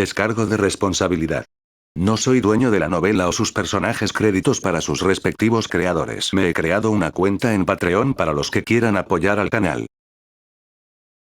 Descargo de responsabilidad. No soy dueño de la novela o sus personajes, créditos para sus respectivos creadores. Me he creado una cuenta en Patreon para los que quieran apoyar al canal.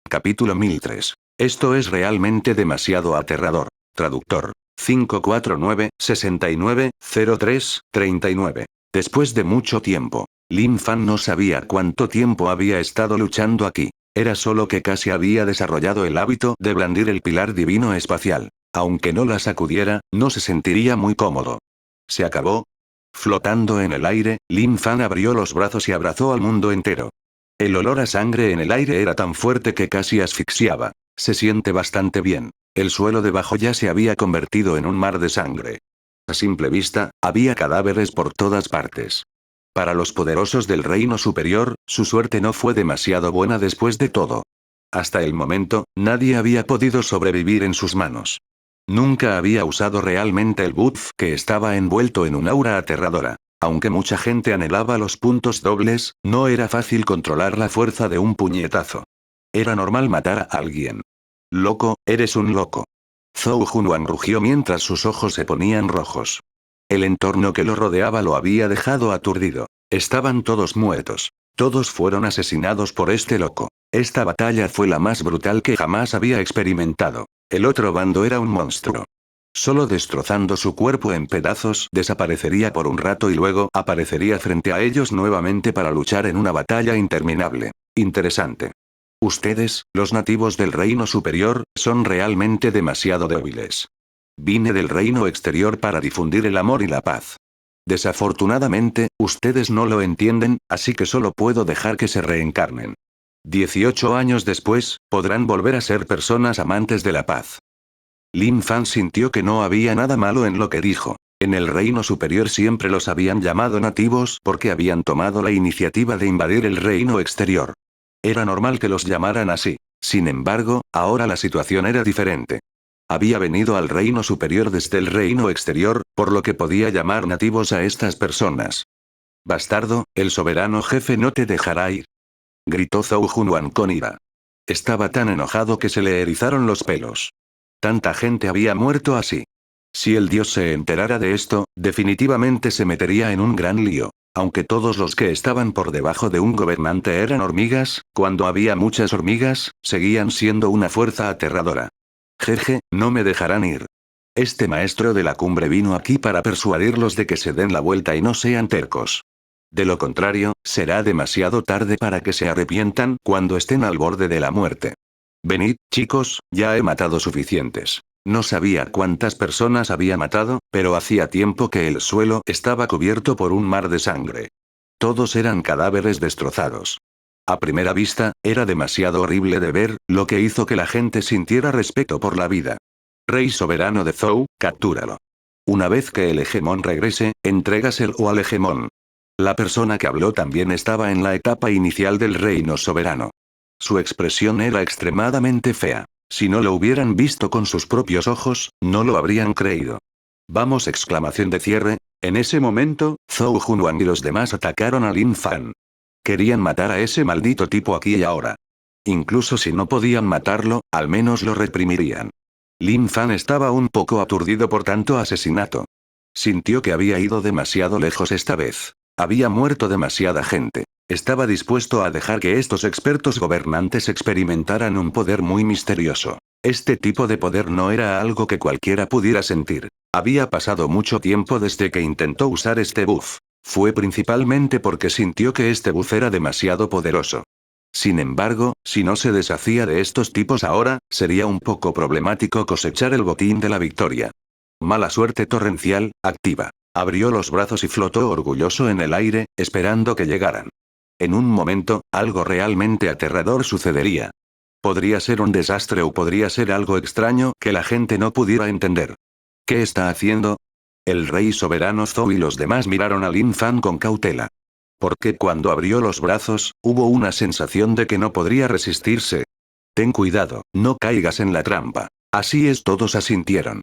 Capítulo 1003. Esto es realmente demasiado aterrador. Traductor. 549-69-03-39. Después de mucho tiempo, Lin Fan no sabía cuánto tiempo había estado luchando aquí. Era solo que casi había desarrollado el hábito de blandir el pilar divino espacial. Aunque no la sacudiera, no se sentiría muy cómodo. ¿Se acabó? Flotando en el aire, Lin Fan abrió los brazos y abrazó al mundo entero. El olor a sangre en el aire era tan fuerte que casi asfixiaba. Se siente bastante bien. El suelo debajo ya se había convertido en un mar de sangre. A simple vista, había cadáveres por todas partes. Para los poderosos del reino superior, su suerte no fue demasiado buena después de todo. Hasta el momento, nadie había podido sobrevivir en sus manos. Nunca había usado realmente el buff que estaba envuelto en un aura aterradora. Aunque mucha gente anhelaba los puntos dobles, no era fácil controlar la fuerza de un puñetazo. Era normal matar a alguien. Loco, eres un loco. Zhou Junwan rugió mientras sus ojos se ponían rojos. El entorno que lo rodeaba lo había dejado aturdido. Estaban todos muertos. Todos fueron asesinados por este loco. Esta batalla fue la más brutal que jamás había experimentado. El otro bando era un monstruo. Solo destrozando su cuerpo en pedazos desaparecería por un rato y luego aparecería frente a ellos nuevamente para luchar en una batalla interminable. Interesante. Ustedes, los nativos del reino superior, son realmente demasiado débiles. Vine del reino exterior para difundir el amor y la paz. Desafortunadamente, ustedes no lo entienden, así que solo puedo dejar que se reencarnen. 18 años después, podrán volver a ser personas amantes de la paz. Lin Fan sintió que no había nada malo en lo que dijo. En el reino superior siempre los habían llamado nativos porque habían tomado la iniciativa de invadir el reino exterior. Era normal que los llamaran así. Sin embargo, ahora la situación era diferente. Había venido al reino superior desde el reino exterior, por lo que podía llamar nativos a estas personas. Bastardo, el soberano jefe no te dejará ir. Gritó Zhou Junwan con ira. Estaba tan enojado que se le erizaron los pelos. Tanta gente había muerto así. Si el dios se enterara de esto, definitivamente se metería en un gran lío. Aunque todos los que estaban por debajo de un gobernante eran hormigas, cuando había muchas hormigas, seguían siendo una fuerza aterradora. Jeje, no me dejarán ir. Este maestro de la cumbre vino aquí para persuadirlos de que se den la vuelta y no sean tercos. De lo contrario, será demasiado tarde para que se arrepientan cuando estén al borde de la muerte. Venid, chicos, ya he matado suficientes. No sabía cuántas personas había matado, pero hacía tiempo que el suelo estaba cubierto por un mar de sangre. Todos eran cadáveres destrozados. A primera vista, era demasiado horrible de ver, lo que hizo que la gente sintiera respeto por la vida. Rey soberano de Zhou, captúralo. Una vez que el hegemón regrese, entrégaselo al hegemón. La persona que habló también estaba en la etapa inicial del reino soberano. Su expresión era extremadamente fea. Si no lo hubieran visto con sus propios ojos, no lo habrían creído. Vamos! Exclamación de cierre. En ese momento, Zhou Junwan y los demás atacaron a Lin Fan. Querían matar a ese maldito tipo aquí y ahora. Incluso si no podían matarlo, al menos lo reprimirían. Lin Fan estaba un poco aturdido por tanto asesinato. Sintió que había ido demasiado lejos esta vez. Había muerto demasiada gente. Estaba dispuesto a dejar que estos expertos gobernantes experimentaran un poder muy misterioso. Este tipo de poder no era algo que cualquiera pudiera sentir. Había pasado mucho tiempo desde que intentó usar este buff. Fue principalmente porque sintió que este buff era demasiado poderoso. Sin embargo, si no se deshacía de estos tipos ahora, sería un poco problemático cosechar el botín de la victoria. Mala suerte torrencial, activa. Abrió los brazos y flotó orgulloso en el aire, esperando que llegaran. En un momento, algo realmente aterrador sucedería. Podría ser un desastre o podría ser algo extraño que la gente no pudiera entender. ¿Qué está haciendo? El rey soberano Zhou y los demás miraron a Lin Fan con cautela. Porque cuando abrió los brazos, hubo una sensación de que no podría resistirse. Ten cuidado, no caigas en la trampa. Así es, todos asintieron.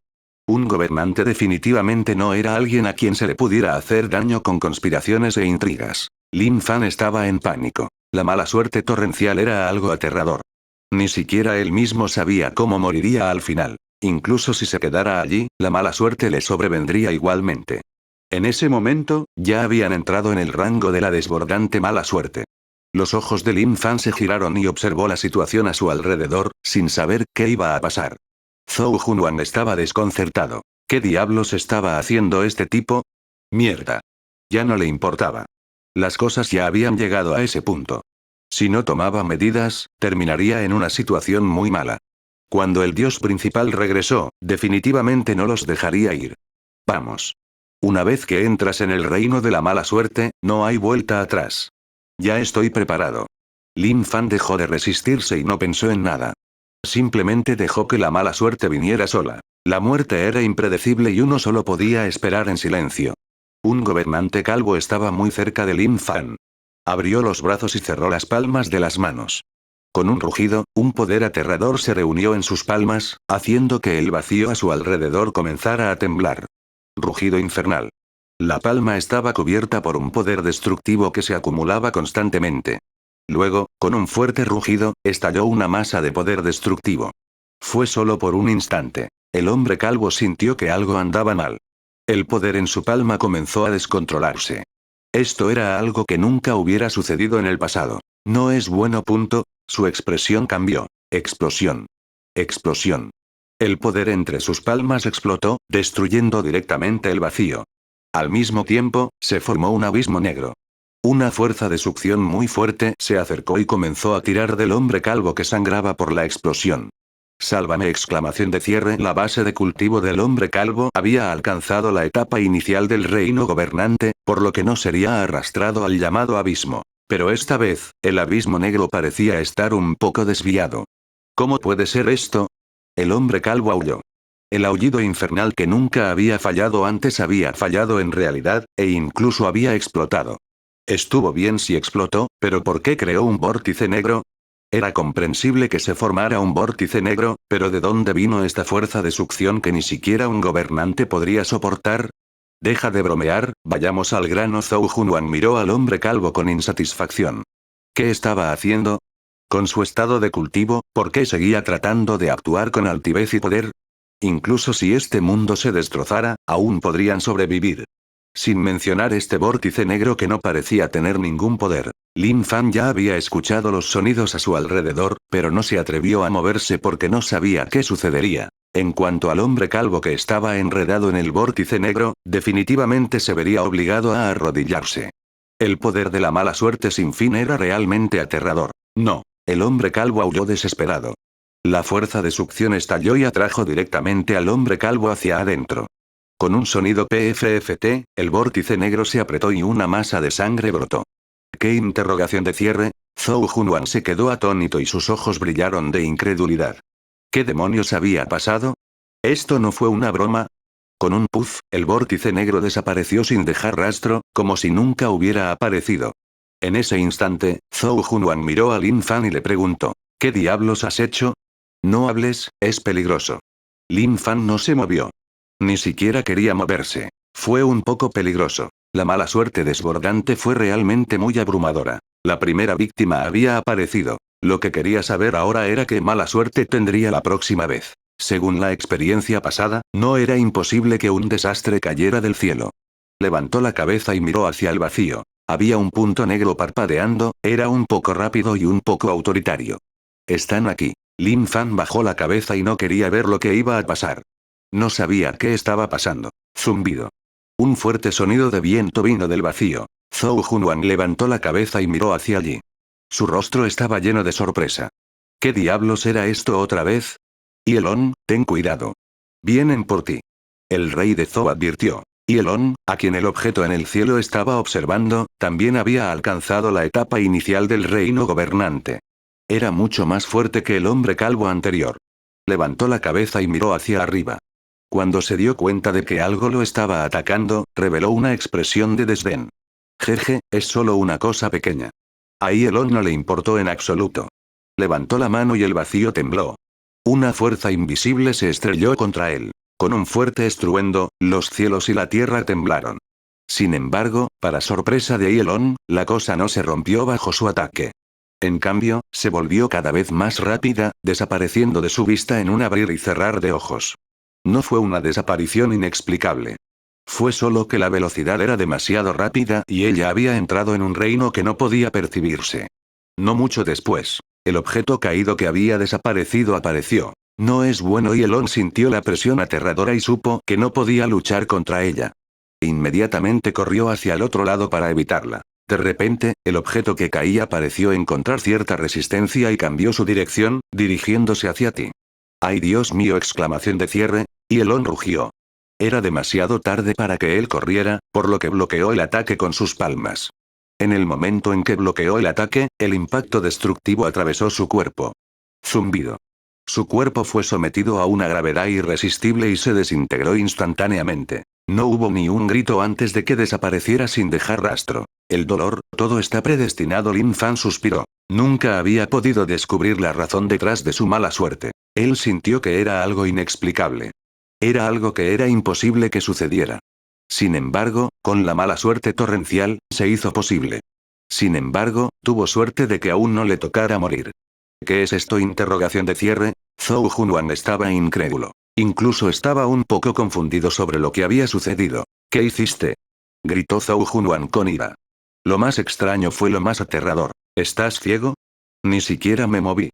Un gobernante definitivamente no era alguien a quien se le pudiera hacer daño con conspiraciones e intrigas. Lin Fan estaba en pánico. La mala suerte torrencial era algo aterrador. Ni siquiera él mismo sabía cómo moriría al final. Incluso si se quedara allí, la mala suerte le sobrevendría igualmente. En ese momento, ya habían entrado en el rango de la desbordante mala suerte. Los ojos de Lin Fan se giraron y observó la situación a su alrededor, sin saber qué iba a pasar. Zhou Junwan estaba desconcertado. ¿Qué diablos estaba haciendo este tipo? Mierda. Ya no le importaba. Las cosas ya habían llegado a ese punto. Si no tomaba medidas, terminaría en una situación muy mala. Cuando el dios principal regresó, definitivamente no los dejaría ir. Vamos. Una vez que entras en el reino de la mala suerte, no hay vuelta atrás. Ya estoy preparado. Lin Fan dejó de resistirse y no pensó en nada. Simplemente dejó que la mala suerte viniera sola. La muerte era impredecible y uno solo podía esperar en silencio. Un gobernante calvo estaba muy cerca de Lin Fan. Abrió los brazos y cerró las palmas de las manos. Con un rugido, un poder aterrador se reunió en sus palmas, haciendo que el vacío a su alrededor comenzara a temblar. Rugido infernal. La palma estaba cubierta por un poder destructivo que se acumulaba constantemente. Luego, con un fuerte rugido, estalló una masa de poder destructivo. Fue solo por un instante. El hombre calvo sintió que algo andaba mal. El poder en su palma comenzó a descontrolarse. Esto era algo que nunca hubiera sucedido en el pasado. No es bueno. Su expresión cambió. Explosión. Explosión. El poder entre sus palmas explotó, destruyendo directamente el vacío. Al mismo tiempo, se formó un abismo negro. Una fuerza de succión muy fuerte se acercó y comenzó a tirar del hombre calvo que sangraba por la explosión. ¡Sálvame! Exclamación de cierre. La base de cultivo del hombre calvo había alcanzado la etapa inicial del reino gobernante, por lo que no sería arrastrado al llamado abismo. Pero esta vez, el abismo negro parecía estar un poco desviado. ¿Cómo puede ser esto? El hombre calvo aulló. El aullido infernal que nunca había fallado antes había fallado en realidad, e incluso había explotado. Estuvo bien si explotó, pero ¿por qué creó un vórtice negro? Era comprensible que se formara un vórtice negro, pero ¿de dónde vino esta fuerza de succión que ni siquiera un gobernante podría soportar? Deja de bromear, vayamos al grano. Zhou Junwan miró al hombre calvo con insatisfacción. ¿Qué estaba haciendo? Con su estado de cultivo, ¿por qué seguía tratando de actuar con altivez y poder? Incluso si este mundo se destrozara, aún podrían sobrevivir. Sin mencionar este vórtice negro que no parecía tener ningún poder. Lin Fan ya había escuchado los sonidos a su alrededor, pero no se atrevió a moverse porque no sabía qué sucedería. En cuanto al hombre calvo que estaba enredado en el vórtice negro, definitivamente se vería obligado a arrodillarse. El poder de la mala suerte sin fin era realmente aterrador. No. El hombre calvo aulló desesperado. La fuerza de succión estalló y atrajo directamente al hombre calvo hacia adentro. Con un sonido PFFT, el vórtice negro se apretó y una masa de sangre brotó. ¿Qué? Interrogación de cierre. Zhou Junwan se quedó atónito y sus ojos brillaron de incredulidad. ¿Qué demonios había pasado? ¿Esto no fue una broma? Con un puff, el vórtice negro desapareció sin dejar rastro, como si nunca hubiera aparecido. En ese instante, Zhou Junwan miró a Lin Fan y le preguntó, ¿qué diablos has hecho? No hables, es peligroso. Lin Fan no se movió. Ni siquiera quería moverse. Fue un poco peligroso. La mala suerte desbordante fue realmente muy abrumadora. La primera víctima había aparecido. Lo que quería saber ahora era qué mala suerte tendría la próxima vez. Según la experiencia pasada, no era imposible que un desastre cayera del cielo. Levantó la cabeza y miró hacia el vacío. Había un punto negro parpadeando, era un poco rápido y un poco autoritario. Están aquí. Lin Fan bajó la cabeza y no quería ver lo que iba a pasar. No sabía qué estaba pasando. Zumbido. Un fuerte sonido de viento vino del vacío. Zhou Junwan levantó la cabeza y miró hacia allí. Su rostro estaba lleno de sorpresa. ¿Qué diablos era esto otra vez? Yelon, ten cuidado. Vienen por ti. El rey de Zhou advirtió. Yelon, a quien el objeto en el cielo estaba observando, también había alcanzado la etapa inicial del reino gobernante. Era mucho más fuerte que el hombre calvo anterior. Levantó la cabeza y miró hacia arriba. Cuando se dio cuenta de que algo lo estaba atacando, reveló una expresión de desdén. Jeje, es solo una cosa pequeña. A Yelon no le importó en absoluto. Levantó la mano y el vacío tembló. Una fuerza invisible se estrelló contra él. Con un fuerte estruendo, los cielos y la tierra temblaron. Sin embargo, para sorpresa de Yelon, la cosa no se rompió bajo su ataque. En cambio, se volvió cada vez más rápida, desapareciendo de su vista en un abrir y cerrar de ojos. No fue una desaparición inexplicable. Fue solo que la velocidad era demasiado rápida y ella había entrado en un reino que no podía percibirse. No mucho después, el objeto caído que había desaparecido apareció. No es bueno y Elon sintió la presión aterradora y supo que no podía luchar contra ella. Inmediatamente corrió hacia el otro lado para evitarla. De repente, el objeto que caía pareció encontrar cierta resistencia y cambió su dirección, dirigiéndose hacia ti. ¡Ay Dios mío! Exclamación de cierre, y Elon rugió. Era demasiado tarde para que él corriera, por lo que bloqueó el ataque con sus palmas. En el momento en que bloqueó el ataque, el impacto destructivo atravesó su cuerpo. Zumbido. Su cuerpo fue sometido a una gravedad irresistible y se desintegró instantáneamente. No hubo ni un grito antes de que desapareciera sin dejar rastro. El dolor, todo está predestinado. Lin Fan suspiró. Nunca había podido descubrir la razón detrás de su mala suerte. Él sintió que era algo inexplicable. Era algo que era imposible que sucediera. Sin embargo, con la mala suerte torrencial, se hizo posible. Sin embargo, tuvo suerte de que aún no le tocara morir. ¿Qué es esto? Interrogación de cierre. Zhou Junwan estaba incrédulo. Incluso estaba un poco confundido sobre lo que había sucedido. ¿Qué hiciste? Gritó Zhou Junwan con ira. Lo más extraño fue lo más aterrador. ¿Estás ciego? Ni siquiera me moví.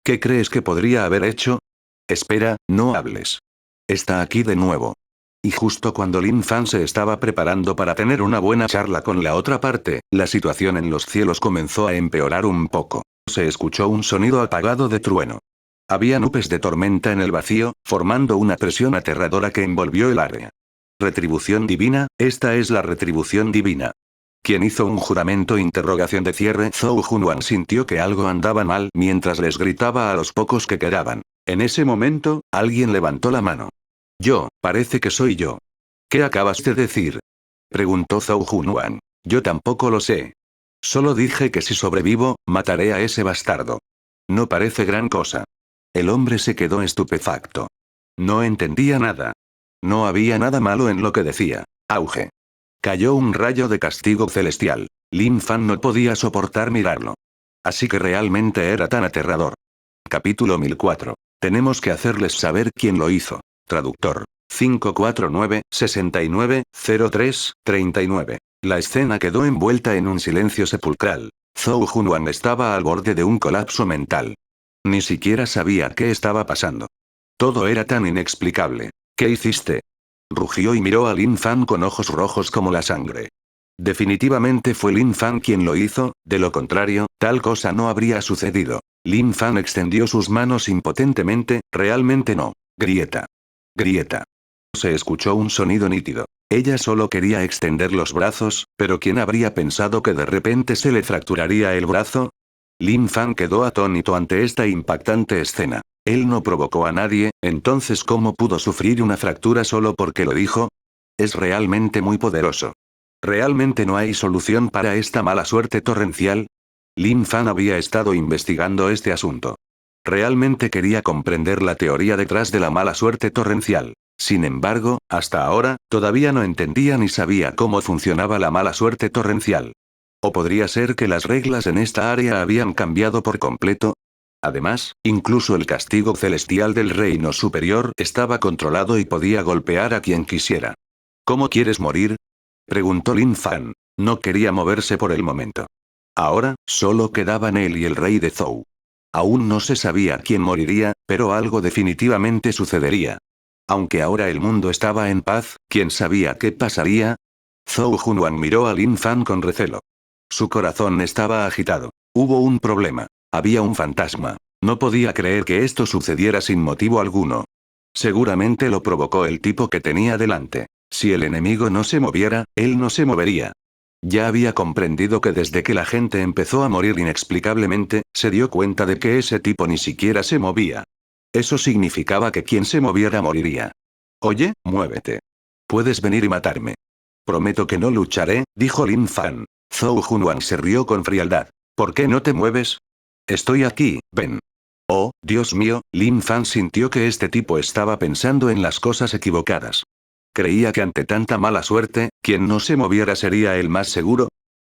¿Qué crees que podría haber hecho? Espera, no hables. Está aquí de nuevo. Y justo cuando Lin Fan se estaba preparando para tener una buena charla con la otra parte, la situación en los cielos comenzó a empeorar un poco. Se escuchó un sonido apagado de trueno. Había nubes de tormenta en el vacío, formando una presión aterradora que envolvió el área. ¿Retribución divina? Esta es la retribución divina. ¿Quién hizo un juramento? Interrogación de cierre. Zhou Junwan sintió que algo andaba mal mientras les gritaba a los pocos que quedaban. En ese momento, alguien levantó la mano. Yo, parece que soy yo. ¿Qué acabas de decir? Preguntó Zhou Junwan. Yo tampoco lo sé. Solo dije que si sobrevivo, mataré a ese bastardo. No parece gran cosa. El hombre se quedó estupefacto. No entendía nada. No había nada malo en lo que decía. Auge. Cayó un rayo de castigo celestial. Lin Fan no podía soportar mirarlo. Así que realmente era tan aterrador. Capítulo 1004. Tenemos que hacerles saber quién lo hizo. Traductor. 549-69-03-39. La escena quedó envuelta en un silencio sepulcral. Zhou Junwan estaba al borde de un colapso mental. Ni siquiera sabía qué estaba pasando. Todo era tan inexplicable. ¿Qué hiciste? Rugió y miró a Lin Fan con ojos rojos como la sangre. Definitivamente fue Lin Fan quien lo hizo, de lo contrario, tal cosa no habría sucedido. Lin Fan extendió sus manos impotentemente, realmente no. Grieta. Grieta. Se escuchó un sonido nítido. Ella solo quería extender los brazos, pero ¿quién habría pensado que de repente se le fracturaría el brazo? Lin Fan quedó atónito ante esta impactante escena. Él no provocó a nadie, entonces ¿cómo pudo sufrir una fractura solo porque lo dijo? Es realmente muy poderoso. ¿Realmente no hay solución para esta mala suerte torrencial? Lin Fan había estado investigando este asunto. Realmente quería comprender la teoría detrás de la mala suerte torrencial. Sin embargo, hasta ahora, todavía no entendía ni sabía cómo funcionaba la mala suerte torrencial. ¿O podría ser que las reglas en esta área habían cambiado por completo? Además, incluso el castigo celestial del reino superior estaba controlado y podía golpear a quien quisiera. ¿Cómo quieres morir? Preguntó Lin Fan. No quería moverse por el momento. Ahora, solo quedaban él y el rey de Zhou. Aún no se sabía quién moriría, pero algo definitivamente sucedería. Aunque ahora el mundo estaba en paz, ¿quién sabía qué pasaría? Zhou Junwan miró a Lin Fan con recelo. Su corazón estaba agitado. Hubo un problema. Había un fantasma. No podía creer que esto sucediera sin motivo alguno. Seguramente lo provocó el tipo que tenía delante. Si el enemigo no se moviera, él no se movería. Ya había comprendido que desde que la gente empezó a morir inexplicablemente, se dio cuenta de que ese tipo ni siquiera se movía. Eso significaba que quien se moviera moriría. Oye, muévete. Puedes venir y matarme. Prometo que no lucharé, dijo Lin Fan. Zhou Junwan se rió con frialdad. ¿Por qué no te mueves? Estoy aquí, ven. Oh, Dios mío, Lin Fan sintió que este tipo estaba pensando en las cosas equivocadas. Creía que ante tanta mala suerte, quien no se moviera sería el más seguro.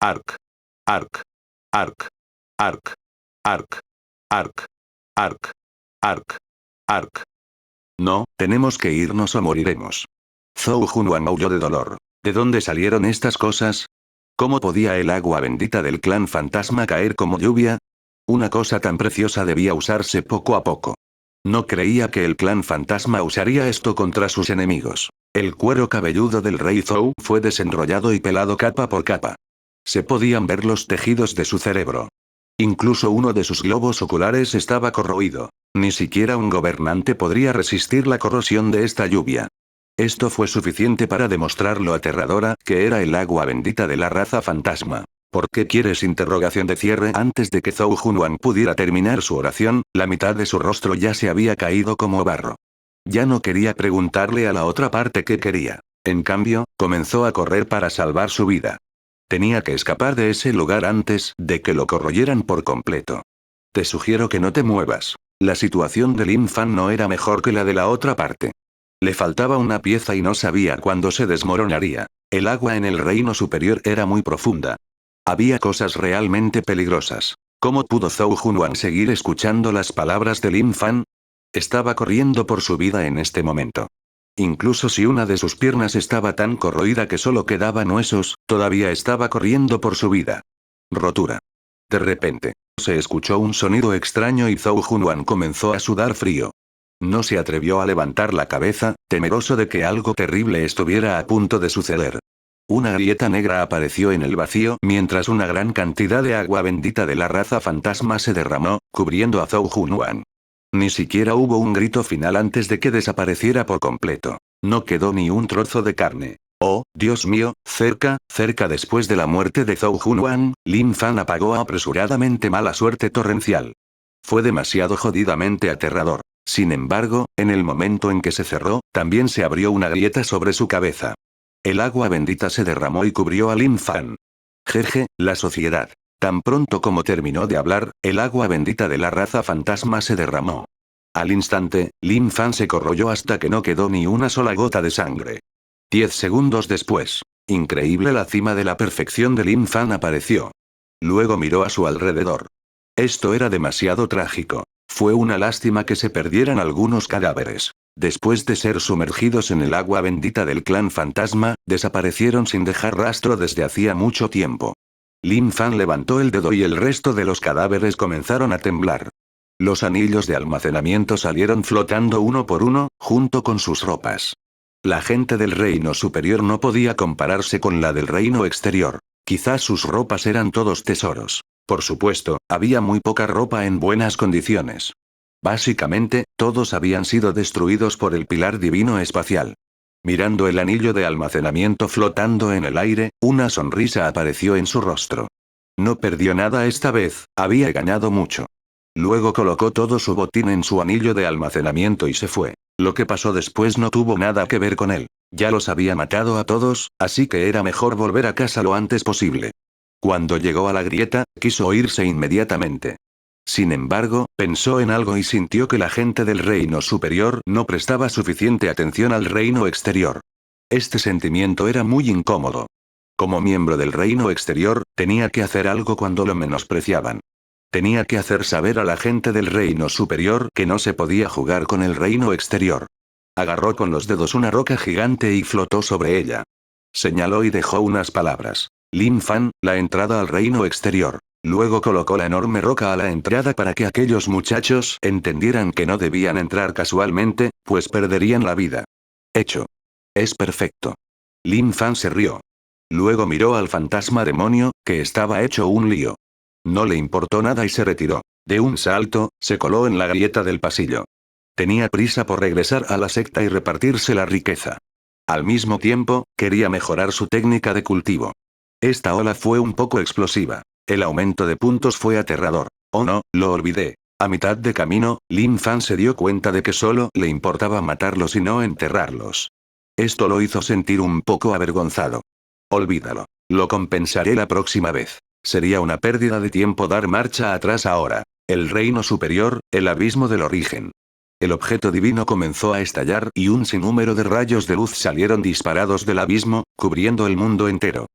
Arc. Arc. Arc. Arc. Arc. Arc. Arc. Arc. Arc. No, tenemos que irnos o moriremos. Zhou Junwan aulló de dolor. ¿De dónde salieron estas cosas? ¿Cómo podía el agua bendita del clan fantasma caer como lluvia? Una cosa tan preciosa debía usarse poco a poco. No creía que el clan fantasma usaría esto contra sus enemigos. El cuero cabelludo del rey Zhou fue desenrollado y pelado capa por capa. Se podían ver los tejidos de su cerebro. Incluso uno de sus globos oculares estaba corroído. Ni siquiera un gobernante podría resistir la corrosión de esta lluvia. Esto fue suficiente para demostrar lo aterradora que era el agua bendita de la raza fantasma. ¿Por qué quieres? Interrogación de cierre. Antes de que Zhou Junwan pudiera terminar su oración, la mitad de su rostro ya se había caído como barro. Ya no quería preguntarle a la otra parte qué quería. En cambio, comenzó a correr para salvar su vida. Tenía que escapar de ese lugar antes de que lo corroyeran por completo. Te sugiero que no te muevas. La situación de Lin Fan no era mejor que la de la otra parte. Le faltaba una pieza y no sabía cuándo se desmoronaría. El agua en el reino superior era muy profunda. Había cosas realmente peligrosas. ¿Cómo pudo Zhou Junwan seguir escuchando las palabras de Lin Fan? Estaba corriendo por su vida en este momento. Incluso si una de sus piernas estaba tan corroída que solo quedaban huesos, todavía estaba corriendo por su vida. Rotura. De repente, se escuchó un sonido extraño y Zhou Junwan comenzó a sudar frío. No se atrevió a levantar la cabeza, temeroso de que algo terrible estuviera a punto de suceder. Una grieta negra apareció en el vacío mientras una gran cantidad de agua bendita de la raza fantasma se derramó, cubriendo a Zhou Junwan. Ni siquiera hubo un grito final antes de que desapareciera por completo. No quedó ni un trozo de carne. Oh, Dios mío, cerca después de la muerte de Zhou Junwan, Lin Fan apagó apresuradamente mala suerte torrencial. Fue demasiado jodidamente aterrador. Sin embargo, en el momento en que se cerró, también se abrió una grieta sobre su cabeza. El agua bendita se derramó y cubrió a Lin Fan. Jeje, la sociedad. Tan pronto como terminó de hablar, el agua bendita de la raza fantasma se derramó. Al instante, Lin Fan se corroyó hasta que no quedó ni una sola gota de sangre. 10 segundos después. Increíble, la cima de la perfección de Lin Fan apareció. Luego miró a su alrededor. Esto era demasiado trágico. Fue una lástima que se perdieran algunos cadáveres. Después de ser sumergidos en el agua bendita del clan fantasma, desaparecieron sin dejar rastro desde hacía mucho tiempo. Lin Fan levantó el dedo y el resto de los cadáveres comenzaron a temblar. Los anillos de almacenamiento salieron flotando uno por uno, junto con sus ropas. La gente del reino superior no podía compararse con la del reino exterior. Quizás sus ropas eran todos tesoros. Por supuesto, había muy poca ropa en buenas condiciones. Básicamente, todos habían sido destruidos por el pilar divino espacial. Mirando el anillo de almacenamiento flotando en el aire, una sonrisa apareció en su rostro. No perdió nada esta vez, había ganado mucho. Luego colocó todo su botín en su anillo de almacenamiento y se fue. Lo que pasó después no tuvo nada que ver con él. Ya los había matado a todos, así que era mejor volver a casa lo antes posible. Cuando llegó a la grieta, quiso irse inmediatamente. Sin embargo, pensó en algo y sintió que la gente del reino superior no prestaba suficiente atención al reino exterior. Este sentimiento era muy incómodo. Como miembro del reino exterior, tenía que hacer algo cuando lo menospreciaban. Tenía que hacer saber a la gente del reino superior que no se podía jugar con el reino exterior. Agarró con los dedos una roca gigante y flotó sobre ella. Señaló y dejó unas palabras. Lin Fan, la entrada al reino exterior. Luego colocó la enorme roca a la entrada para que aquellos muchachos entendieran que no debían entrar casualmente, pues perderían la vida. Hecho. Es perfecto. Lin Fan se rió. Luego miró al fantasma demonio, que estaba hecho un lío. No le importó nada y se retiró. De un salto, se coló en la grieta del pasillo. Tenía prisa por regresar a la secta y repartirse la riqueza. Al mismo tiempo, quería mejorar su técnica de cultivo. Esta ola fue un poco explosiva. El aumento de puntos fue aterrador. Oh no, lo olvidé. A mitad de camino, Lin Fan se dio cuenta de que solo le importaba matarlos y no enterrarlos. Esto lo hizo sentir un poco avergonzado. Olvídalo. Lo compensaré la próxima vez. Sería una pérdida de tiempo dar marcha atrás ahora. El reino superior, el abismo del origen. El objeto divino comenzó a estallar y un sinnúmero de rayos de luz salieron disparados del abismo, cubriendo el mundo entero.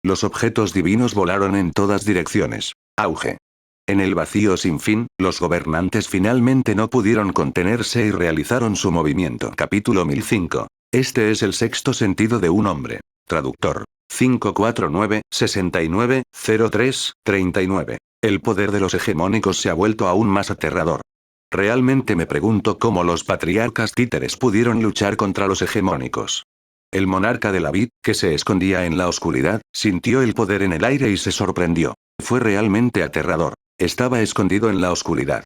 Los objetos divinos volaron en todas direcciones. Auge. En el vacío sin fin, los gobernantes finalmente no pudieron contenerse y realizaron su movimiento. Capítulo 1005. Este es el sexto sentido de un hombre. Traductor. 549-69-03-39. El poder de los hegemónicos se ha vuelto aún más aterrador. Realmente me pregunto cómo los patriarcas títeres pudieron luchar contra los hegemónicos. El monarca de la vid, que se escondía en la oscuridad, sintió el poder en el aire y se sorprendió. Fue realmente aterrador. Estaba escondido en la oscuridad.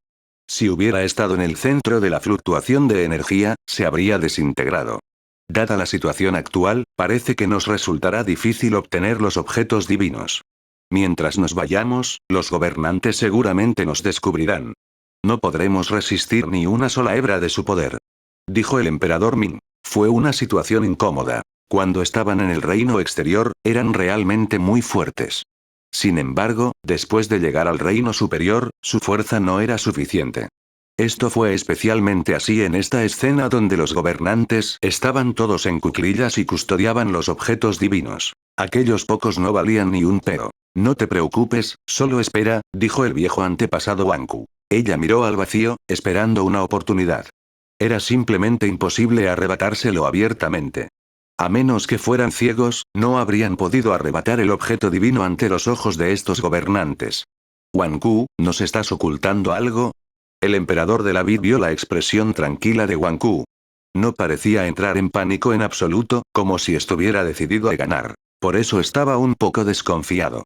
Si hubiera estado en el centro de la fluctuación de energía, se habría desintegrado. Dada la situación actual, parece que nos resultará difícil obtener los objetos divinos. Mientras nos vayamos, los gobernantes seguramente nos descubrirán. No podremos resistir ni una sola hebra de su poder. Dijo el emperador Ming. Fue una situación incómoda. Cuando estaban en el reino exterior, eran realmente muy fuertes. Sin embargo, después de llegar al reino superior, su fuerza no era suficiente. Esto fue especialmente así en esta escena donde los gobernantes estaban todos en cuclillas y custodiaban los objetos divinos. Aquellos pocos no valían ni un pero. No te preocupes, solo espera, dijo el viejo antepasado Wanku. Ella miró al vacío, esperando una oportunidad. Era simplemente imposible arrebatárselo abiertamente. A menos que fueran ciegos, no habrían podido arrebatar el objeto divino ante los ojos de estos gobernantes. Wanku, ¿nos estás ocultando algo? El emperador de la vid vio la expresión tranquila de Wanku. No parecía entrar en pánico en absoluto, como si estuviera decidido a ganar. Por eso estaba un poco desconfiado.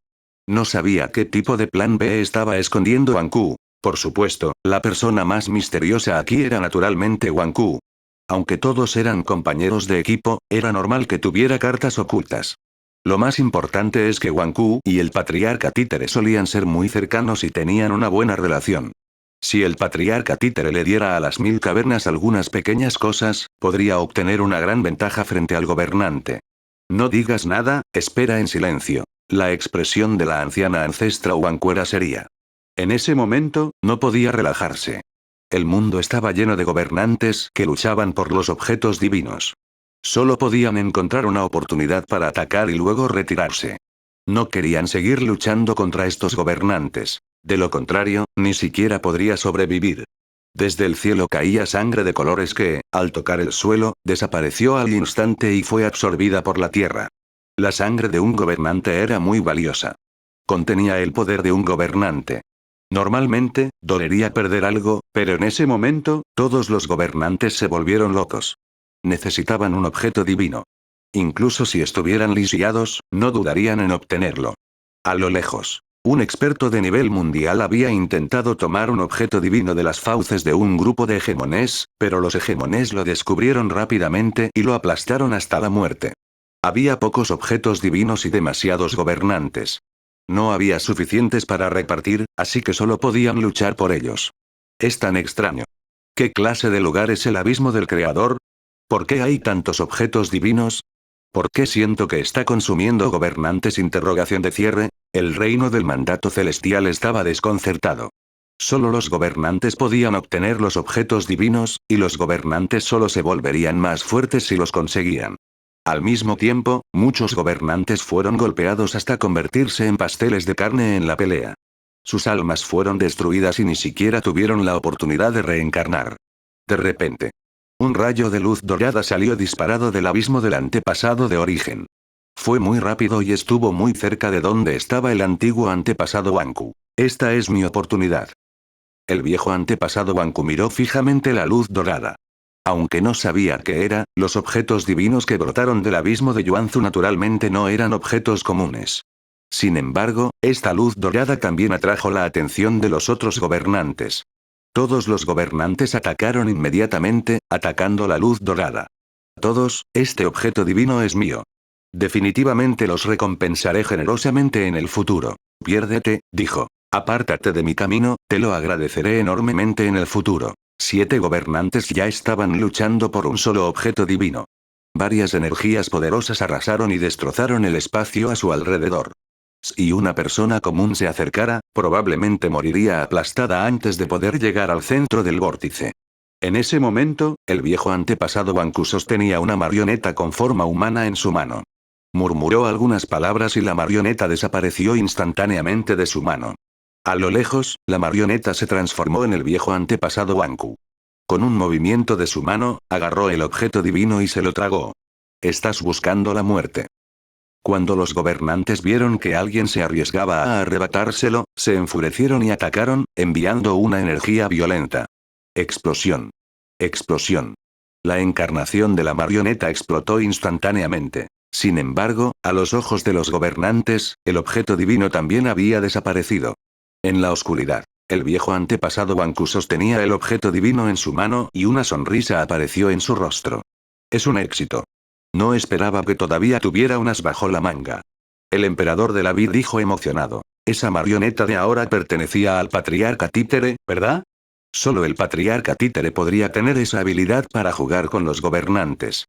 No sabía qué tipo de plan B estaba escondiendo Wanku. Por supuesto, la persona más misteriosa aquí era naturalmente Wanku. Aunque todos eran compañeros de equipo, era normal que tuviera cartas ocultas. Lo más importante es que Wanku y el patriarca títere solían ser muy cercanos y tenían una buena relación. Si el patriarca títere le diera a las 1000 cavernas algunas pequeñas cosas, podría obtener una gran ventaja frente al gobernante. No digas nada, espera en silencio. La expresión de la anciana ancestra Wanku era seria. En ese momento, no podía relajarse. El mundo estaba lleno de gobernantes que luchaban por los objetos divinos. Solo podían encontrar una oportunidad para atacar y luego retirarse. No querían seguir luchando contra estos gobernantes. De lo contrario, ni siquiera podría sobrevivir. Desde el cielo caía sangre de colores que, al tocar el suelo, desapareció al instante y fue absorbida por la tierra. La sangre de un gobernante era muy valiosa. Contenía el poder de un gobernante. Normalmente, dolería perder algo, pero en ese momento, todos los gobernantes se volvieron locos. Necesitaban un objeto divino. Incluso si estuvieran lisiados, no dudarían en obtenerlo. A lo lejos, un experto de nivel mundial había intentado tomar un objeto divino de las fauces de un grupo de hegemones, pero los hegemones lo descubrieron rápidamente y lo aplastaron hasta la muerte. Había pocos objetos divinos y demasiados gobernantes. No había suficientes para repartir, así que solo podían luchar por ellos. Es tan extraño. ¿Qué clase de lugar es el abismo del Creador? ¿Por qué hay tantos objetos divinos? ¿Por qué siento que está consumiendo gobernantes? Interrogación de cierre. El reino del mandato celestial estaba desconcertado. Solo los gobernantes podían obtener los objetos divinos, y los gobernantes solo se volverían más fuertes si los conseguían. Al mismo tiempo, muchos gobernantes fueron golpeados hasta convertirse en pasteles de carne en la pelea. Sus almas fueron destruidas y ni siquiera tuvieron la oportunidad de reencarnar. De repente, un rayo de luz dorada salió disparado del abismo del antepasado de origen. Fue muy rápido y estuvo muy cerca de donde estaba el antiguo antepasado Wanku. Esta es mi oportunidad. El viejo antepasado Wanku miró fijamente la luz dorada. Aunque no sabía qué era, los objetos divinos que brotaron del abismo de Yuanzu naturalmente no eran objetos comunes. Sin embargo, esta luz dorada también atrajo la atención de los otros gobernantes. Todos los gobernantes atacaron inmediatamente, atacando la luz dorada. Todos, este objeto divino es mío. Definitivamente los recompensaré generosamente en el futuro. Piérdete, dijo. Apártate de mi camino, te lo agradeceré enormemente en el futuro. 7 gobernantes ya estaban luchando por un solo objeto divino. Varias energías poderosas arrasaron y destrozaron el espacio a su alrededor. Si una persona común se acercara, probablemente moriría aplastada antes de poder llegar al centro del vórtice. En ese momento, el viejo antepasado Wanku sostenía una marioneta con forma humana en su mano. Murmuró algunas palabras y la marioneta desapareció instantáneamente de su mano. A lo lejos, la marioneta se transformó en el viejo antepasado Wanku. Con un movimiento de su mano, agarró el objeto divino y se lo tragó. Estás buscando la muerte. Cuando los gobernantes vieron que alguien se arriesgaba a arrebatárselo, se enfurecieron y atacaron, enviando una energía violenta. Explosión. Explosión. La encarnación de la marioneta explotó instantáneamente. Sin embargo, a los ojos de los gobernantes, el objeto divino también había desaparecido. En la oscuridad, el viejo antepasado Wanku sostenía el objeto divino en su mano y una sonrisa apareció en su rostro. Es un éxito. No esperaba que todavía tuviera unas bajo la manga. El emperador de la vid dijo emocionado. Esa marioneta de ahora pertenecía al patriarca Títere, ¿verdad? Solo el patriarca Títere podría tener esa habilidad para jugar con los gobernantes.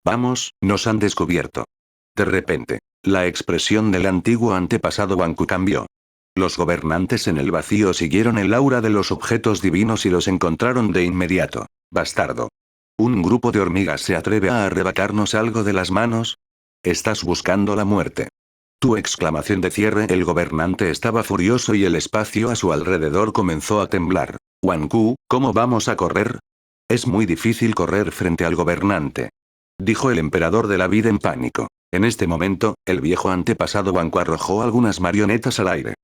Vamos, nos han descubierto. De repente, la expresión del antiguo antepasado Wanku cambió. Los gobernantes en el vacío siguieron el aura de los objetos divinos y los encontraron de inmediato. Bastardo. ¿Un grupo de hormigas se atreve a arrebatarnos algo de las manos? Estás buscando la muerte. Tu exclamación de cierre. El gobernante estaba furioso y el espacio a su alrededor comenzó a temblar. Wanku, ¿cómo vamos a correr? Es muy difícil correr frente al gobernante. Dijo el emperador de la vida en pánico. En este momento, el viejo antepasado Wanku arrojó algunas marionetas al aire.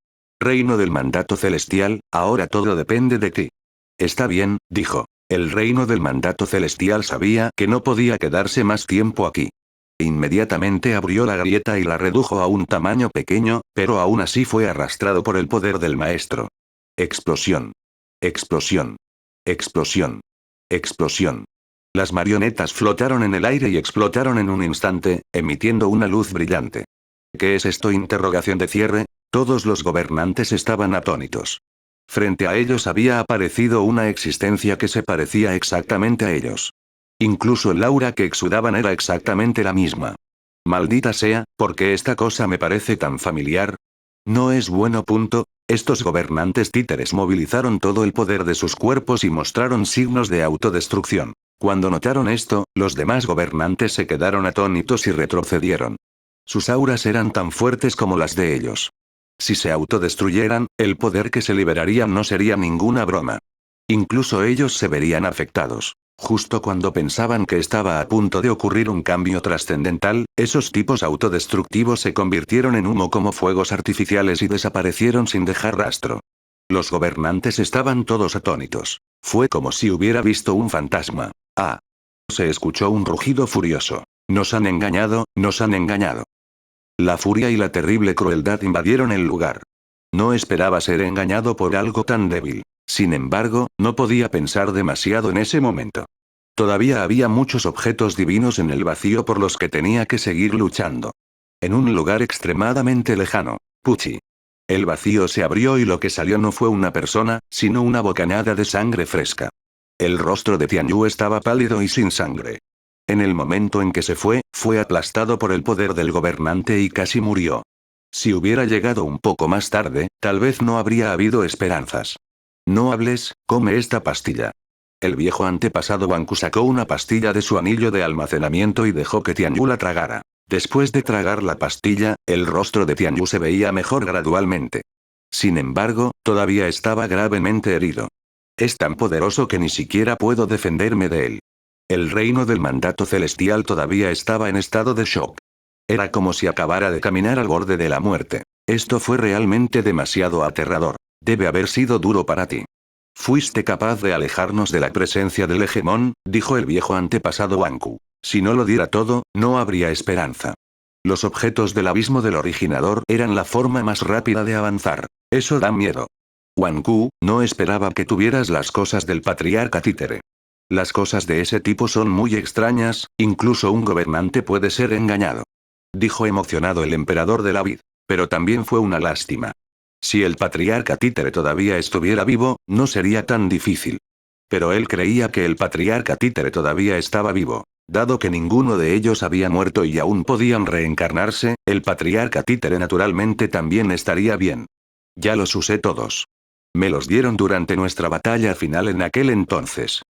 Reino del mandato celestial, ahora todo depende de ti. Está bien, dijo. El reino del mandato celestial sabía que no podía quedarse más tiempo aquí. Inmediatamente abrió la grieta y la redujo a un tamaño pequeño, pero aún así fue arrastrado por el poder del maestro. Explosión. Explosión. Explosión. Explosión. Las marionetas flotaron en el aire y explotaron en un instante, emitiendo una luz brillante. ¿Qué es esto? Interrogación de cierre. Todos los gobernantes estaban atónitos. Frente a ellos había aparecido una existencia que se parecía exactamente a ellos. Incluso el aura que exudaban era exactamente la misma. Maldita sea, ¿por qué esta cosa me parece tan familiar? No es bueno. Estos gobernantes títeres movilizaron todo el poder de sus cuerpos y mostraron signos de autodestrucción. Cuando notaron esto, los demás gobernantes se quedaron atónitos y retrocedieron. Sus auras eran tan fuertes como las de ellos. Si se autodestruyeran, el poder que se liberarían no sería ninguna broma. Incluso ellos se verían afectados. Justo cuando pensaban que estaba a punto de ocurrir un cambio trascendental, esos tipos autodestructivos se convirtieron en humo como fuegos artificiales y desaparecieron sin dejar rastro. Los gobernantes estaban todos atónitos. Fue como si hubiera visto un fantasma. Ah. Se escuchó un rugido furioso. Nos han engañado, nos han engañado. La furia y la terrible crueldad invadieron el lugar. No esperaba ser engañado por algo tan débil. Sin embargo, no podía pensar demasiado en ese momento. Todavía había muchos objetos divinos en el vacío por los que tenía que seguir luchando. En un lugar extremadamente lejano, Puchi. El vacío se abrió y lo que salió no fue una persona, sino una bocanada de sangre fresca. El rostro de Tianyu estaba pálido y sin sangre. En el momento en que se fue aplastado por el poder del gobernante y casi murió. Si hubiera llegado un poco más tarde, tal vez no habría habido esperanzas. No hables, come esta pastilla. El viejo antepasado Wanku sacó una pastilla de su anillo de almacenamiento y dejó que Tianyu la tragara. Después de tragar la pastilla, el rostro de Tianyu se veía mejor gradualmente. Sin embargo, todavía estaba gravemente herido. Es tan poderoso que ni siquiera puedo defenderme de él. El reino del mandato celestial todavía estaba en estado de shock. Era como si acabara de caminar al borde de la muerte. Esto fue realmente demasiado aterrador. Debe haber sido duro para ti. Fuiste capaz de alejarnos de la presencia del hegemón, dijo el viejo antepasado Wanku. Si no lo diera todo, no habría esperanza. Los objetos del abismo del originador eran la forma más rápida de avanzar. Eso da miedo. Wanku, no esperaba que tuvieras las cosas del patriarca títere. Las cosas de ese tipo son muy extrañas, incluso un gobernante puede ser engañado. Dijo emocionado el emperador de la vid. Pero también fue una lástima. Si el patriarca títere todavía estuviera vivo, no sería tan difícil. Pero él creía que el patriarca títere todavía estaba vivo. Dado que ninguno de ellos había muerto y aún podían reencarnarse, el patriarca títere naturalmente también estaría bien. Ya los usé todos. Me los dieron durante nuestra batalla final en aquel entonces.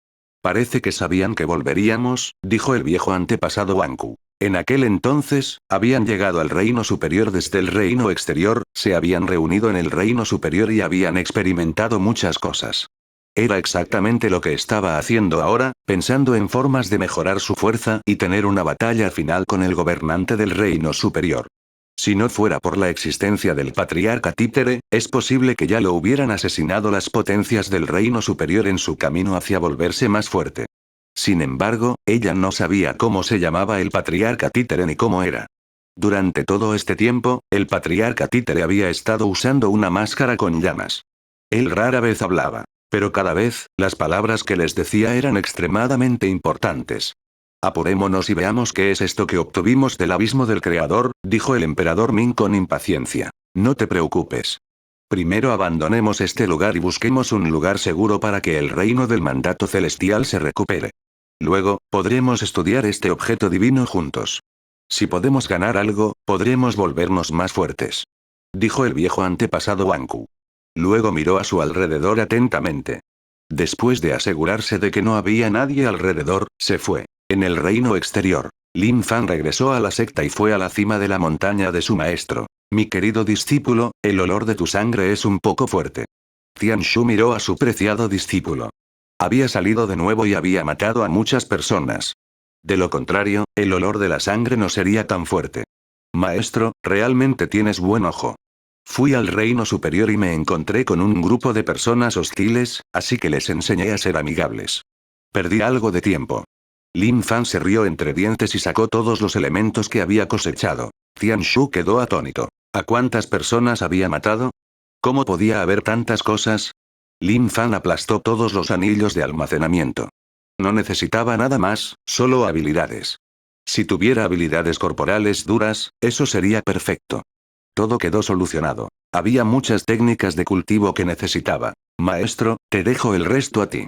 Parece que sabían que volveríamos, dijo el viejo antepasado Wanku. En aquel entonces, habían llegado al reino superior desde el reino exterior, se habían reunido en el reino superior y habían experimentado muchas cosas. Era exactamente lo que estaba haciendo ahora, pensando en formas de mejorar su fuerza y tener una batalla final con el gobernante del reino superior. Si no fuera por la existencia del patriarca títere, es posible que ya lo hubieran asesinado las potencias del reino superior en su camino hacia volverse más fuerte. Sin embargo, ella no sabía cómo se llamaba el patriarca títere ni cómo era. Durante todo este tiempo, el patriarca títere había estado usando una máscara con llamas. Él rara vez hablaba, pero cada vez, las palabras que les decía eran extremadamente importantes. Apurémonos y veamos qué es esto que obtuvimos del abismo del creador, dijo el emperador Ming con impaciencia. No te preocupes. Primero abandonemos este lugar y busquemos un lugar seguro para que el reino del mandato celestial se recupere. Luego, podremos estudiar este objeto divino juntos. Si podemos ganar algo, podremos volvernos más fuertes. Dijo el viejo antepasado Wanku. Luego miró a su alrededor atentamente. Después de asegurarse de que no había nadie alrededor, se fue. En el reino exterior, Lin Fan regresó a la secta y fue a la cima de la montaña de su maestro. Mi querido discípulo, el olor de tu sangre es un poco fuerte. Tianshu miró a su preciado discípulo. Había salido de nuevo y había matado a muchas personas. De lo contrario, el olor de la sangre no sería tan fuerte. Maestro, realmente tienes buen ojo. Fui al reino superior y me encontré con un grupo de personas hostiles, así que les enseñé a ser amigables. Perdí algo de tiempo. Lin Fan se rió entre dientes y sacó todos los elementos que había cosechado. Tianshu quedó atónito. ¿A cuántas personas había matado? ¿Cómo podía haber tantas cosas? Lin Fan aplastó todos los anillos de almacenamiento. No necesitaba nada más, solo habilidades. Si tuviera habilidades corporales duras, eso sería perfecto. Todo quedó solucionado. Había muchas técnicas de cultivo que necesitaba. Maestro, te dejo el resto a ti.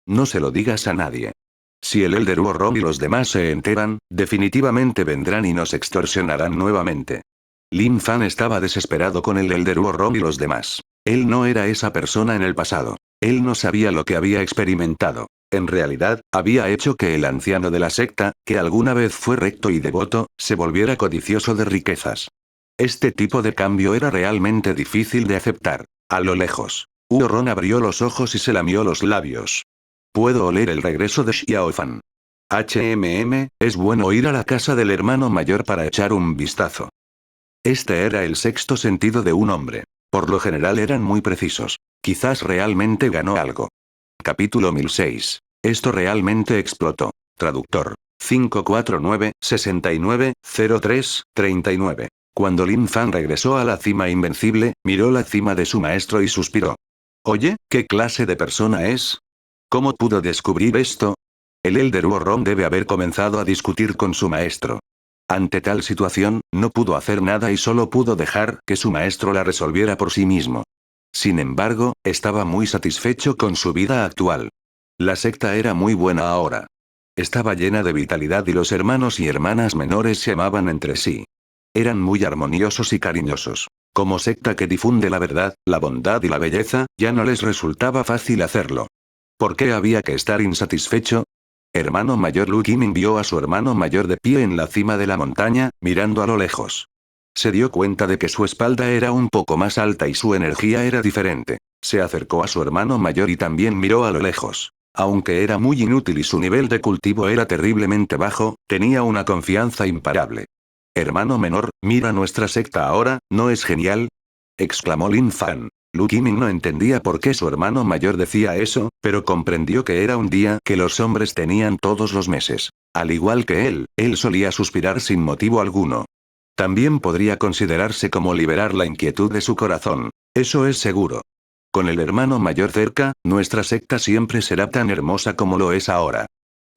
No se lo digas a nadie. Si el Elder Warron y los demás se enteran, definitivamente vendrán y nos extorsionarán nuevamente. Lin Fan estaba desesperado con el Elder Warron y los demás. Él no era esa persona en el pasado. Él no sabía lo que había experimentado. En realidad, había hecho que el anciano de la secta, que alguna vez fue recto y devoto, se volviera codicioso de riquezas. Este tipo de cambio era realmente difícil de aceptar. A lo lejos, Huorong abrió los ojos y se lamió los labios. Puedo oler el regreso de Xiaofan. Es bueno ir a la casa del hermano mayor para echar un vistazo. Este era el sexto sentido de un hombre. Por lo general eran muy precisos. Quizás realmente ganó algo. Capítulo 1006. Esto realmente explotó. Traductor. 549-69-03-39. Cuando Lin Fan regresó a la cima invencible, miró la cima de su maestro y suspiró. Oye, ¿qué clase de persona es? ¿Cómo pudo descubrir esto? El Elder Warron debe haber comenzado a discutir con su maestro. Ante tal situación, no pudo hacer nada y solo pudo dejar que su maestro la resolviera por sí mismo. Sin embargo, estaba muy satisfecho con su vida actual. La secta era muy buena ahora. Estaba llena de vitalidad y los hermanos y hermanas menores se amaban entre sí. Eran muy armoniosos y cariñosos. Como secta que difunde la verdad, la bondad y la belleza, ya no les resultaba fácil hacerlo. ¿Por qué había que estar insatisfecho? Hermano mayor Lu Qiming vio a su hermano mayor de pie en la cima de la montaña, mirando a lo lejos. Se dio cuenta de que su espalda era un poco más alta y su energía era diferente. Se acercó a su hermano mayor y también miró a lo lejos. Aunque era muy inútil y su nivel de cultivo era terriblemente bajo, tenía una confianza imparable. Hermano menor, mira nuestra secta ahora, ¿no es genial? Exclamó Lin Fan. Lu Qiming no entendía por qué su hermano mayor decía eso, pero comprendió que era un día que los hombres tenían todos los meses. Al igual que él solía suspirar sin motivo alguno. También podría considerarse como liberar la inquietud de su corazón. Eso es seguro. Con el hermano mayor cerca, nuestra secta siempre será tan hermosa como lo es ahora.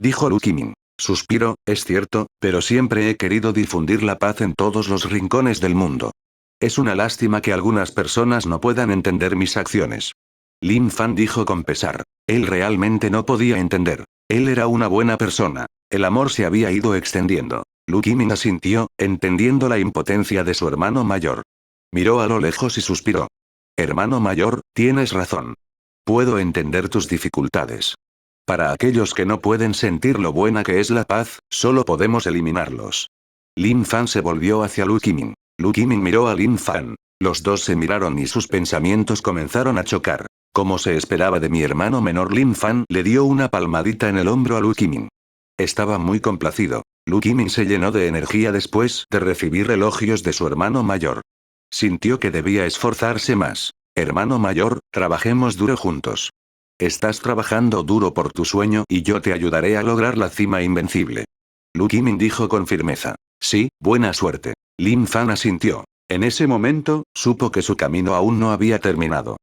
Dijo Lu Qiming. Suspiro, es cierto, pero siempre he querido difundir la paz en todos los rincones del mundo. Es una lástima que algunas personas no puedan entender mis acciones. Lin Fan dijo con pesar. Él realmente no podía entender. Él era una buena persona. El amor se había ido extendiendo. Lu Qiming asintió, entendiendo la impotencia de su hermano mayor. Miró a lo lejos y suspiró. Hermano mayor, tienes razón. Puedo entender tus dificultades. Para aquellos que no pueden sentir lo buena que es la paz, solo podemos eliminarlos. Lin Fan se volvió hacia Lu Qimin. Lu Qimin miró a Lin Fan. Los dos se miraron y sus pensamientos comenzaron a chocar. Como se esperaba de mi hermano menor, Lin Fan le dio una palmadita en el hombro a Lu Qimin. Estaba muy complacido. Lu Qimin se llenó de energía después de recibir elogios de su hermano mayor. Sintió que debía esforzarse más. Hermano mayor, trabajemos duro juntos. Estás trabajando duro por tu sueño y yo te ayudaré a lograr la cima invencible. Lu Qimin dijo con firmeza. Sí, buena suerte. Lin Fan asintió. En ese momento, supo que su camino aún no había terminado.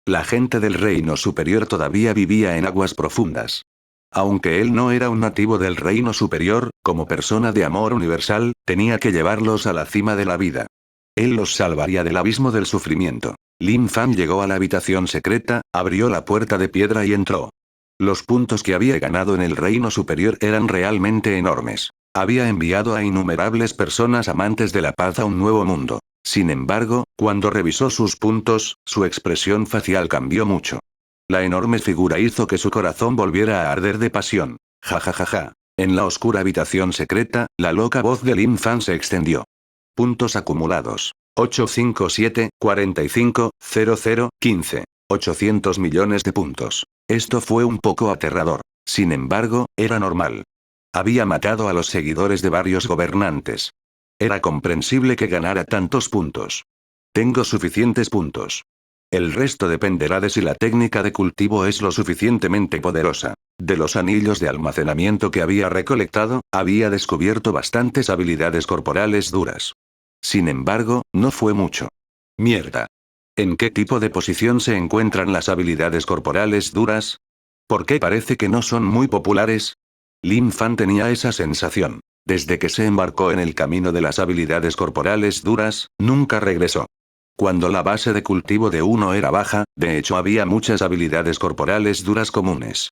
La gente del reino superior todavía vivía en aguas profundas. Aunque él no era un nativo del reino superior, como persona de amor universal, tenía que llevarlos a la cima de la vida. Él los salvaría del abismo del sufrimiento. Lin Fan llegó a la habitación secreta, abrió la puerta de piedra y entró. Los puntos que había ganado en el reino superior eran realmente enormes. Había enviado a innumerables personas amantes de la paz a un nuevo mundo. Sin embargo, cuando revisó sus puntos, su expresión facial cambió mucho. La enorme figura hizo que su corazón volviera a arder de pasión. Ja ja ja ja. En la oscura habitación secreta, la loca voz de Lin Fan se extendió. Puntos acumulados. 857, 45, 00, 15. 800 millones de puntos. Esto fue un poco aterrador. Sin embargo, era normal. Había matado a los seguidores de varios gobernantes. Era comprensible que ganara tantos puntos. Tengo suficientes puntos. El resto dependerá de si la técnica de cultivo es lo suficientemente poderosa. De los anillos de almacenamiento que había recolectado, había descubierto bastantes habilidades corporales duras. Sin embargo, no fue mucho. Mierda. ¿En qué tipo de posición se encuentran las habilidades corporales duras? ¿Por qué parece que no son muy populares? Lin Fan tenía esa sensación. Desde que se embarcó en el camino de las habilidades corporales duras, nunca regresó. Cuando la base de cultivo de uno era baja, de hecho había muchas habilidades corporales duras comunes.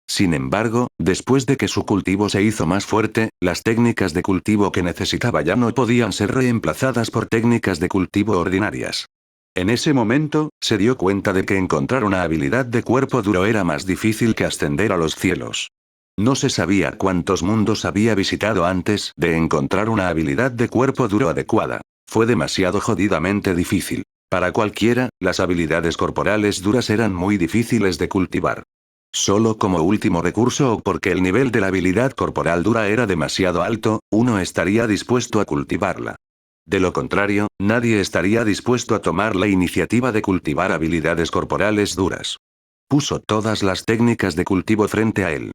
Sin embargo, después de que su cultivo se hizo más fuerte, las técnicas de cultivo que necesitaba ya no podían ser reemplazadas por técnicas de cultivo ordinarias. En ese momento, se dio cuenta de que encontrar una habilidad de cuerpo duro era más difícil que ascender a los cielos. No se sabía cuántos mundos había visitado antes de encontrar una habilidad de cuerpo duro adecuada. Fue demasiado jodidamente difícil. Para cualquiera, las habilidades corporales duras eran muy difíciles de cultivar. Solo como último recurso o porque el nivel de la habilidad corporal dura era demasiado alto, uno estaría dispuesto a cultivarla. De lo contrario, nadie estaría dispuesto a tomar la iniciativa de cultivar habilidades corporales duras. Puso todas las técnicas de cultivo frente a él.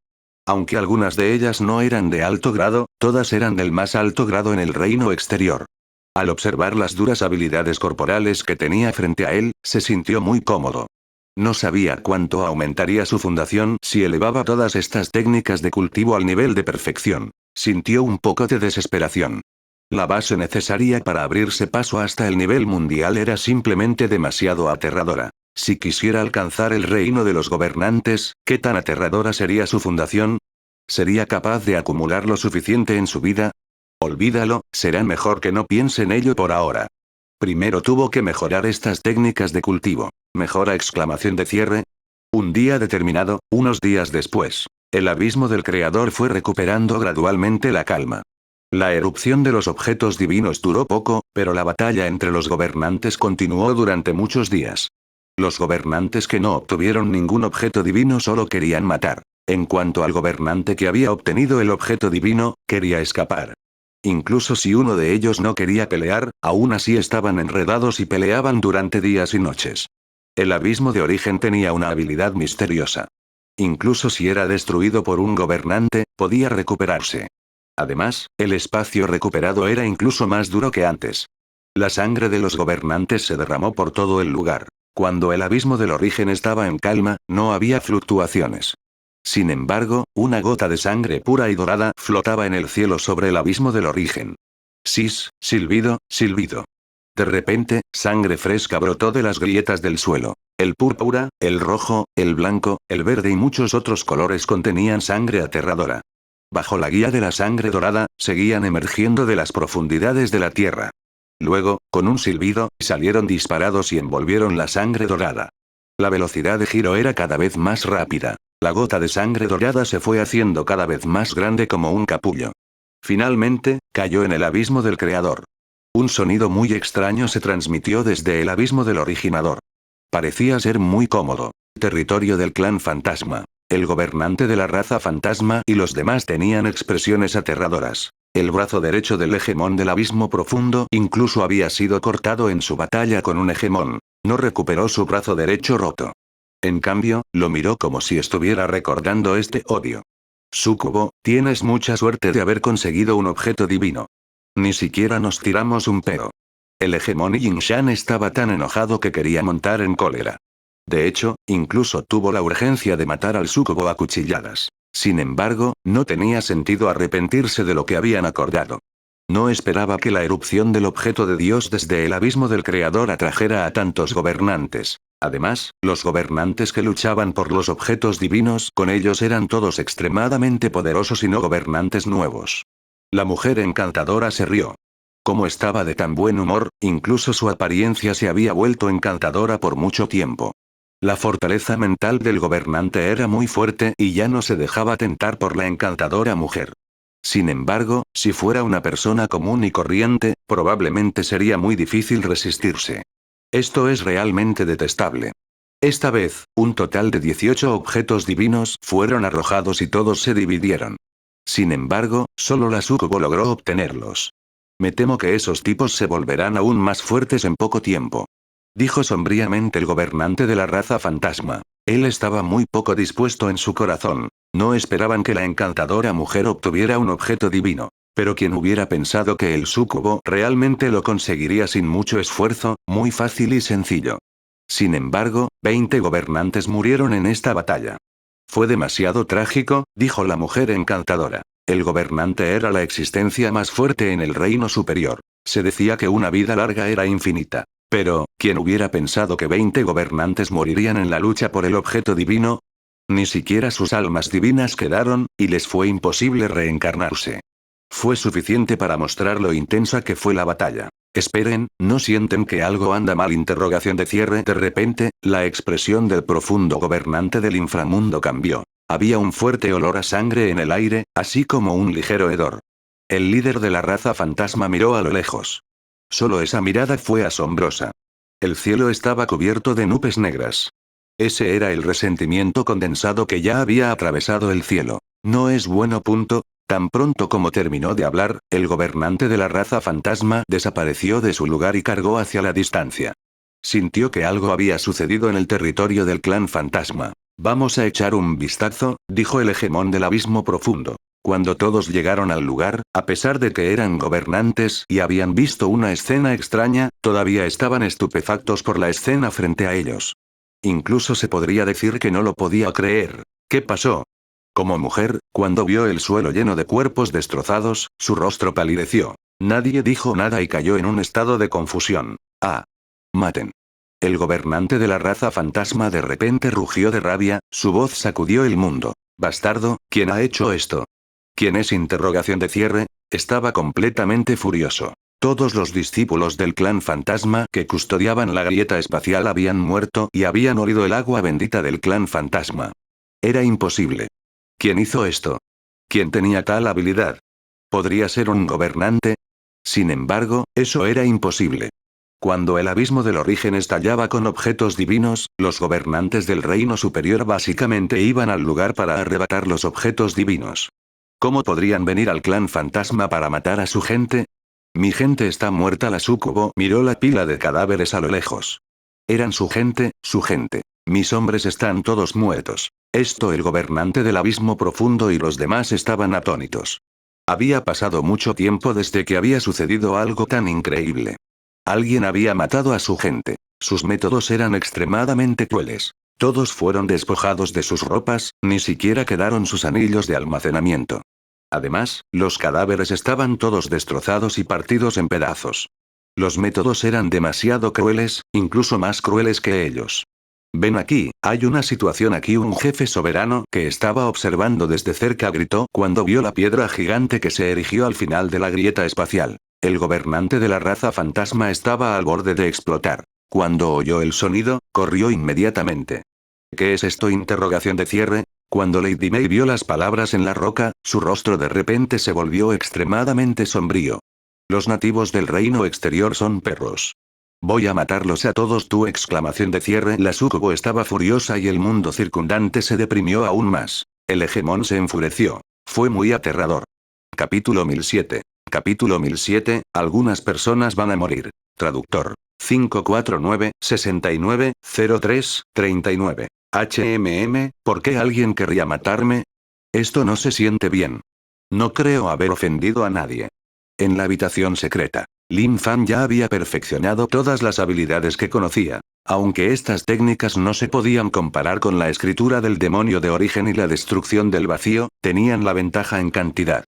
Aunque algunas de ellas no eran de alto grado, todas eran del más alto grado en el reino exterior. Al observar las duras habilidades corporales que tenía frente a él, se sintió muy cómodo. No sabía cuánto aumentaría su fundación si elevaba todas estas técnicas de cultivo al nivel de perfección. Sintió un poco de desesperación. La base necesaria para abrirse paso hasta el nivel mundial era simplemente demasiado aterradora. Si quisiera alcanzar el reino de los gobernantes, ¿qué tan aterradora sería su fundación? ¿Sería capaz de acumular lo suficiente en su vida? Olvídalo, será mejor que no piense en ello por ahora. Primero tuvo que mejorar estas técnicas de cultivo. ¿Mejora exclamación de cierre? Un día determinado, unos días después, el abismo del creador fue recuperando gradualmente la calma. La erupción de los objetos divinos duró poco, pero la batalla entre los gobernantes continuó durante muchos días. Los gobernantes que no obtuvieron ningún objeto divino solo querían matar. En cuanto al gobernante que había obtenido el objeto divino, quería escapar. Incluso si uno de ellos no quería pelear, aún así estaban enredados y peleaban durante días y noches. El abismo de origen tenía una habilidad misteriosa. Incluso si era destruido por un gobernante, podía recuperarse. Además, el espacio recuperado era incluso más duro que antes. La sangre de los gobernantes se derramó por todo el lugar. Cuando el abismo del origen estaba en calma, no había fluctuaciones. Sin embargo, una gota de sangre pura y dorada flotaba en el cielo sobre el abismo del origen. Sis, silbido, silbido. De repente, sangre fresca brotó de las grietas del suelo. El púrpura, el rojo, el blanco, el verde y muchos otros colores contenían sangre aterradora. Bajo la guía de la sangre dorada, seguían emergiendo de las profundidades de la tierra. Luego, con un silbido, salieron disparados y envolvieron la sangre dorada. La velocidad de giro era cada vez más rápida. La gota de sangre dorada se fue haciendo cada vez más grande como un capullo. Finalmente, cayó en el abismo del creador. Un sonido muy extraño se transmitió desde el abismo del originador. Parecía ser muy cómodo. Territorio del clan fantasma. El gobernante de la raza fantasma y los demás tenían expresiones aterradoras. El brazo derecho del hegemón del abismo profundo incluso había sido cortado en su batalla con un hegemón. No recuperó su brazo derecho roto. En cambio, lo miró como si estuviera recordando este odio. Sucubo, tienes mucha suerte de haber conseguido un objeto divino. Ni siquiera nos tiramos un peo. El hegemón Yinshan estaba tan enojado que quería montar en cólera. De hecho, incluso tuvo la urgencia de matar al Sucubo a cuchilladas. Sin embargo, no tenía sentido arrepentirse de lo que habían acordado. No esperaba que la erupción del objeto de Dios desde el abismo del Creador atrajera a tantos gobernantes. Además, los gobernantes que luchaban por los objetos divinos con ellos eran todos extremadamente poderosos y no gobernantes nuevos. La mujer encantadora se rió. Como estaba de tan buen humor, incluso su apariencia se había vuelto encantadora por mucho tiempo. La fortaleza mental del gobernante era muy fuerte y ya no se dejaba tentar por la encantadora mujer. Sin embargo, si fuera una persona común y corriente, probablemente sería muy difícil resistirse. Esto es realmente detestable. Esta vez, un total de 18 objetos divinos fueron arrojados y todos se dividieron. Sin embargo, solo la Sucubo logró obtenerlos. Me temo que esos tipos se volverán aún más fuertes en poco tiempo. Dijo sombríamente el gobernante de la raza fantasma. Él estaba muy poco dispuesto en su corazón. No esperaban que la encantadora mujer obtuviera un objeto divino. Pero quien hubiera pensado que el Sucubo realmente lo conseguiría sin mucho esfuerzo, muy fácil y sencillo. Sin embargo, 20 gobernantes murieron en esta batalla. Fue demasiado trágico, dijo la mujer encantadora. El gobernante era la existencia más fuerte en el reino superior. Se decía que una vida larga era infinita. Pero, ¿quién hubiera pensado que 20 gobernantes morirían en la lucha por el objeto divino? Ni siquiera sus almas divinas quedaron, y les fue imposible reencarnarse. Fue suficiente para mostrar lo intensa que fue la batalla. Esperen, ¿no sienten que algo anda mal? Interrogación de cierre. De repente, la expresión del profundo gobernante del inframundo cambió. Había un fuerte olor a sangre en el aire, así como un ligero hedor. El líder de la raza fantasma miró a lo lejos. Solo esa mirada fue asombrosa. El cielo estaba cubierto de nubes negras. Ese era el resentimiento condensado que ya había atravesado el cielo. No es bueno. Tan pronto como terminó de hablar, el gobernante de la raza fantasma desapareció de su lugar y cargó hacia la distancia. Sintió que algo había sucedido en el territorio del clan fantasma. Vamos a echar un vistazo, dijo el hegemón del abismo profundo. Cuando todos llegaron al lugar, a pesar de que eran gobernantes y habían visto una escena extraña, todavía estaban estupefactos por la escena frente a ellos. Incluso se podría decir que no lo podía creer. ¿Qué pasó? Como mujer, cuando vio el suelo lleno de cuerpos destrozados, su rostro palideció. Nadie dijo nada y cayó en un estado de confusión. ¡Ah! ¡Maten! El gobernante de la raza fantasma de repente rugió de rabia, su voz sacudió el mundo. Bastardo, ¿quién ha hecho esto? ¿Quién es? Interrogación de cierre. Estaba completamente furioso. Todos los discípulos del clan fantasma que custodiaban la grieta espacial habían muerto y habían olido el agua bendita del clan fantasma. Era imposible. ¿Quién hizo esto? ¿Quién tenía tal habilidad? ¿Podría ser un gobernante? Sin embargo, eso era imposible. Cuando el abismo del origen estallaba con objetos divinos, los gobernantes del reino superior básicamente iban al lugar para arrebatar los objetos divinos. ¿Cómo podrían venir al clan fantasma para matar a su gente? Mi gente está muerta. La Sucubo miró la pila de cadáveres a lo lejos. Eran su gente, su gente. Mis hombres están todos muertos. Esto el gobernante del abismo profundo y los demás estaban atónitos. Había pasado mucho tiempo desde que había sucedido algo tan increíble. Alguien había matado a su gente. Sus métodos eran extremadamente crueles. Todos fueron despojados de sus ropas, ni siquiera quedaron sus anillos de almacenamiento. Además, los cadáveres estaban todos destrozados y partidos en pedazos. Los métodos eran demasiado crueles, incluso más crueles que ellos. Ven aquí, hay una situación aquí. Un jefe soberano que estaba observando desde cerca gritó cuando vio la piedra gigante que se erigió al final de la grieta espacial. El gobernante de la raza fantasma estaba al borde de explotar. Cuando oyó el sonido, corrió inmediatamente. ¿Qué es esto? Interrogación de cierre. Cuando Lady May vio las palabras en la roca, su rostro de repente se volvió extremadamente sombrío. Los nativos del reino exterior son perros. Voy a matarlos a todos. Tu exclamación de cierre. La sucubo estaba furiosa y el mundo circundante se deprimió aún más. El hegemón se enfureció. Fue muy aterrador. Capítulo 1007. Capítulo 1007, algunas personas van a morir. Traductor. 549-69-03-39. ¿Por qué alguien querría matarme? Esto no se siente bien. No creo haber ofendido a nadie. En la habitación secreta, Lin Fan ya había perfeccionado todas las habilidades que conocía. Aunque estas técnicas no se podían comparar con la escritura del demonio de origen y la destrucción del vacío, tenían la ventaja en cantidad.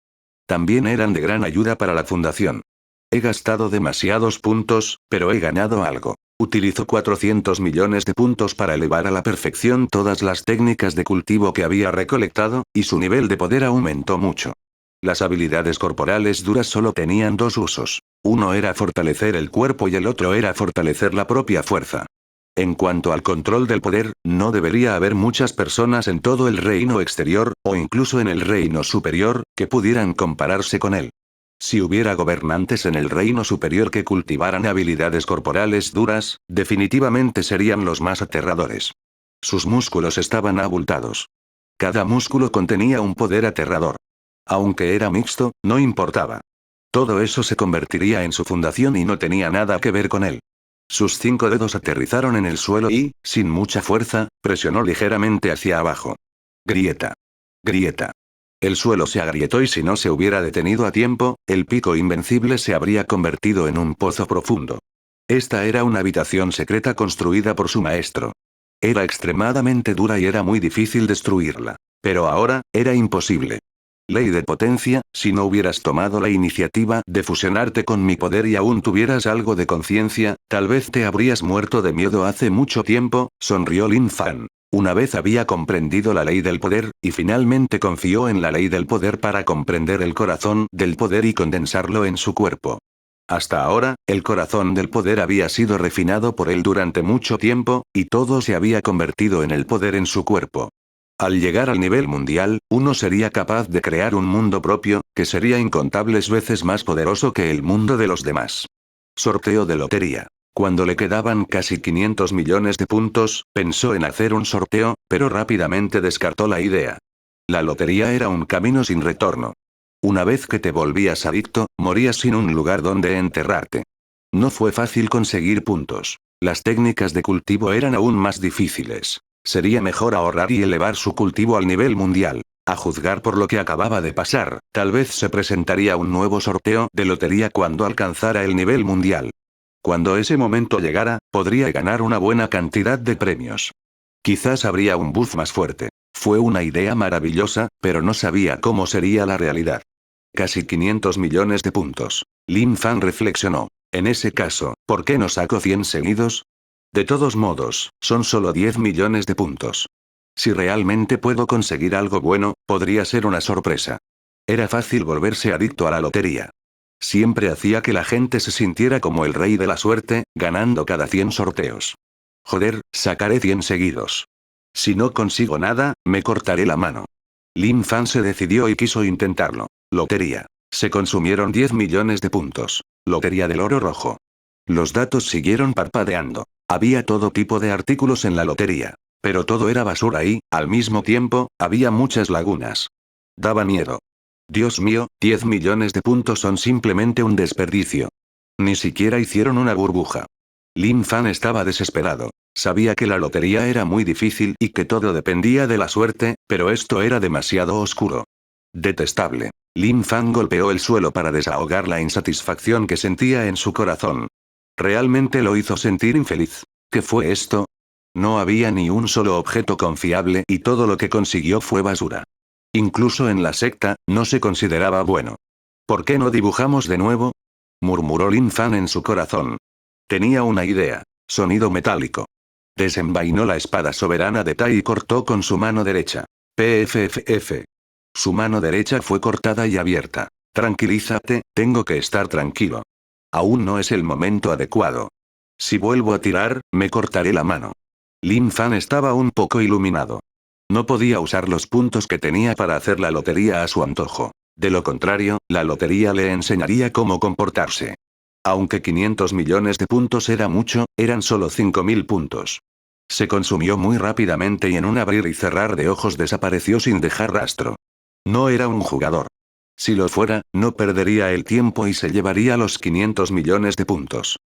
También eran de gran ayuda para la fundación. He gastado demasiados puntos, pero he ganado algo. Utilizo 400 millones de puntos para elevar a la perfección todas las técnicas de cultivo que había recolectado, y su nivel de poder aumentó mucho. Las habilidades corporales duras solo tenían dos usos. Uno era fortalecer el cuerpo y el otro era fortalecer la propia fuerza. En cuanto al control del poder, no debería haber muchas personas en todo el reino exterior, o incluso en el reino superior, que pudieran compararse con él. Si hubiera gobernantes en el reino superior que cultivaran habilidades corporales duras, definitivamente serían los más aterradores. Sus músculos estaban abultados. Cada músculo contenía un poder aterrador. Aunque era mixto, no importaba. Todo eso se convertiría en su fundación y no tenía nada que ver con él. Sus 5 dedos aterrizaron en el suelo y, sin mucha fuerza, presionó ligeramente hacia abajo. Grieta. Grieta. El suelo se agrietó y si no se hubiera detenido a tiempo, el pico invencible se habría convertido en un pozo profundo. Esta era una habitación secreta construida por su maestro. Era extremadamente dura y era muy difícil destruirla. Pero ahora, era imposible. Ley de potencia, si no hubieras tomado la iniciativa de fusionarte con mi poder y aún tuvieras algo de conciencia, tal vez te habrías muerto de miedo hace mucho tiempo, sonrió Lin Fan. Una vez había comprendido la ley del poder, y finalmente confió en la ley del poder para comprender el corazón del poder y condensarlo en su cuerpo. Hasta ahora, el corazón del poder había sido refinado por él durante mucho tiempo, y todo se había convertido en el poder en su cuerpo. Al llegar al nivel mundial, uno sería capaz de crear un mundo propio, que sería incontables veces más poderoso que el mundo de los demás. Sorteo de lotería. Cuando le quedaban casi 500 millones de puntos, pensó en hacer un sorteo, pero rápidamente descartó la idea. La lotería era un camino sin retorno. Una vez que te volvías adicto, morías sin un lugar donde enterrarte. No fue fácil conseguir puntos. Las técnicas de cultivo eran aún más difíciles. Sería mejor ahorrar y elevar su cultivo al nivel mundial. A juzgar por lo que acababa de pasar, tal vez se presentaría un nuevo sorteo de lotería cuando alcanzara el nivel mundial. Cuando ese momento llegara, podría ganar una buena cantidad de premios. Quizás habría un buff más fuerte. Fue una idea maravillosa, pero no sabía cómo sería la realidad. Casi 500 millones de puntos. Lin Fan reflexionó. En ese caso, ¿por qué no saco 100 seguidos? De todos modos, son solo 10 millones de puntos. Si realmente puedo conseguir algo bueno, podría ser una sorpresa. Era fácil volverse adicto a la lotería. Siempre hacía que la gente se sintiera como el rey de la suerte, ganando cada 100 sorteos. Joder, sacaré 100 seguidos. Si no consigo nada, me cortaré la mano. Lin Fan se decidió y quiso intentarlo. Lotería. Se consumieron 10 millones de puntos. Lotería del oro rojo. Los datos siguieron parpadeando. Había todo tipo de artículos en la lotería. Pero todo era basura y, al mismo tiempo, había muchas lagunas. Daba miedo. Dios mío, 10 millones de puntos son simplemente un desperdicio. Ni siquiera hicieron una burbuja. Lin Fan estaba desesperado. Sabía que la lotería era muy difícil y que todo dependía de la suerte, pero esto era demasiado oscuro. Detestable. Lin Fan golpeó el suelo para desahogar la insatisfacción que sentía en su corazón. Realmente lo hizo sentir infeliz. ¿Qué fue esto? No había ni un solo objeto confiable y todo lo que consiguió fue basura. Incluso en la secta, no se consideraba bueno. ¿Por qué no dibujamos de nuevo? Murmuró Lin Fan en su corazón. Tenía una idea. Sonido metálico. Desenvainó la espada soberana de Tai y cortó con su mano derecha. PFFF. Su mano derecha fue cortada y abierta. Tranquilízate, tengo que estar tranquilo. Aún no es el momento adecuado. Si vuelvo a tirar, me cortaré la mano. Lin Fan estaba un poco iluminado. No podía usar los puntos que tenía para hacer la lotería a su antojo. De lo contrario, la lotería le enseñaría cómo comportarse. Aunque 500 millones de puntos era mucho, eran solo 5.000 puntos. Se consumió muy rápidamente y en un abrir y cerrar de ojos desapareció sin dejar rastro. No era un jugador. Si lo fuera, no perdería el tiempo y se llevaría los 500 millones de puntos.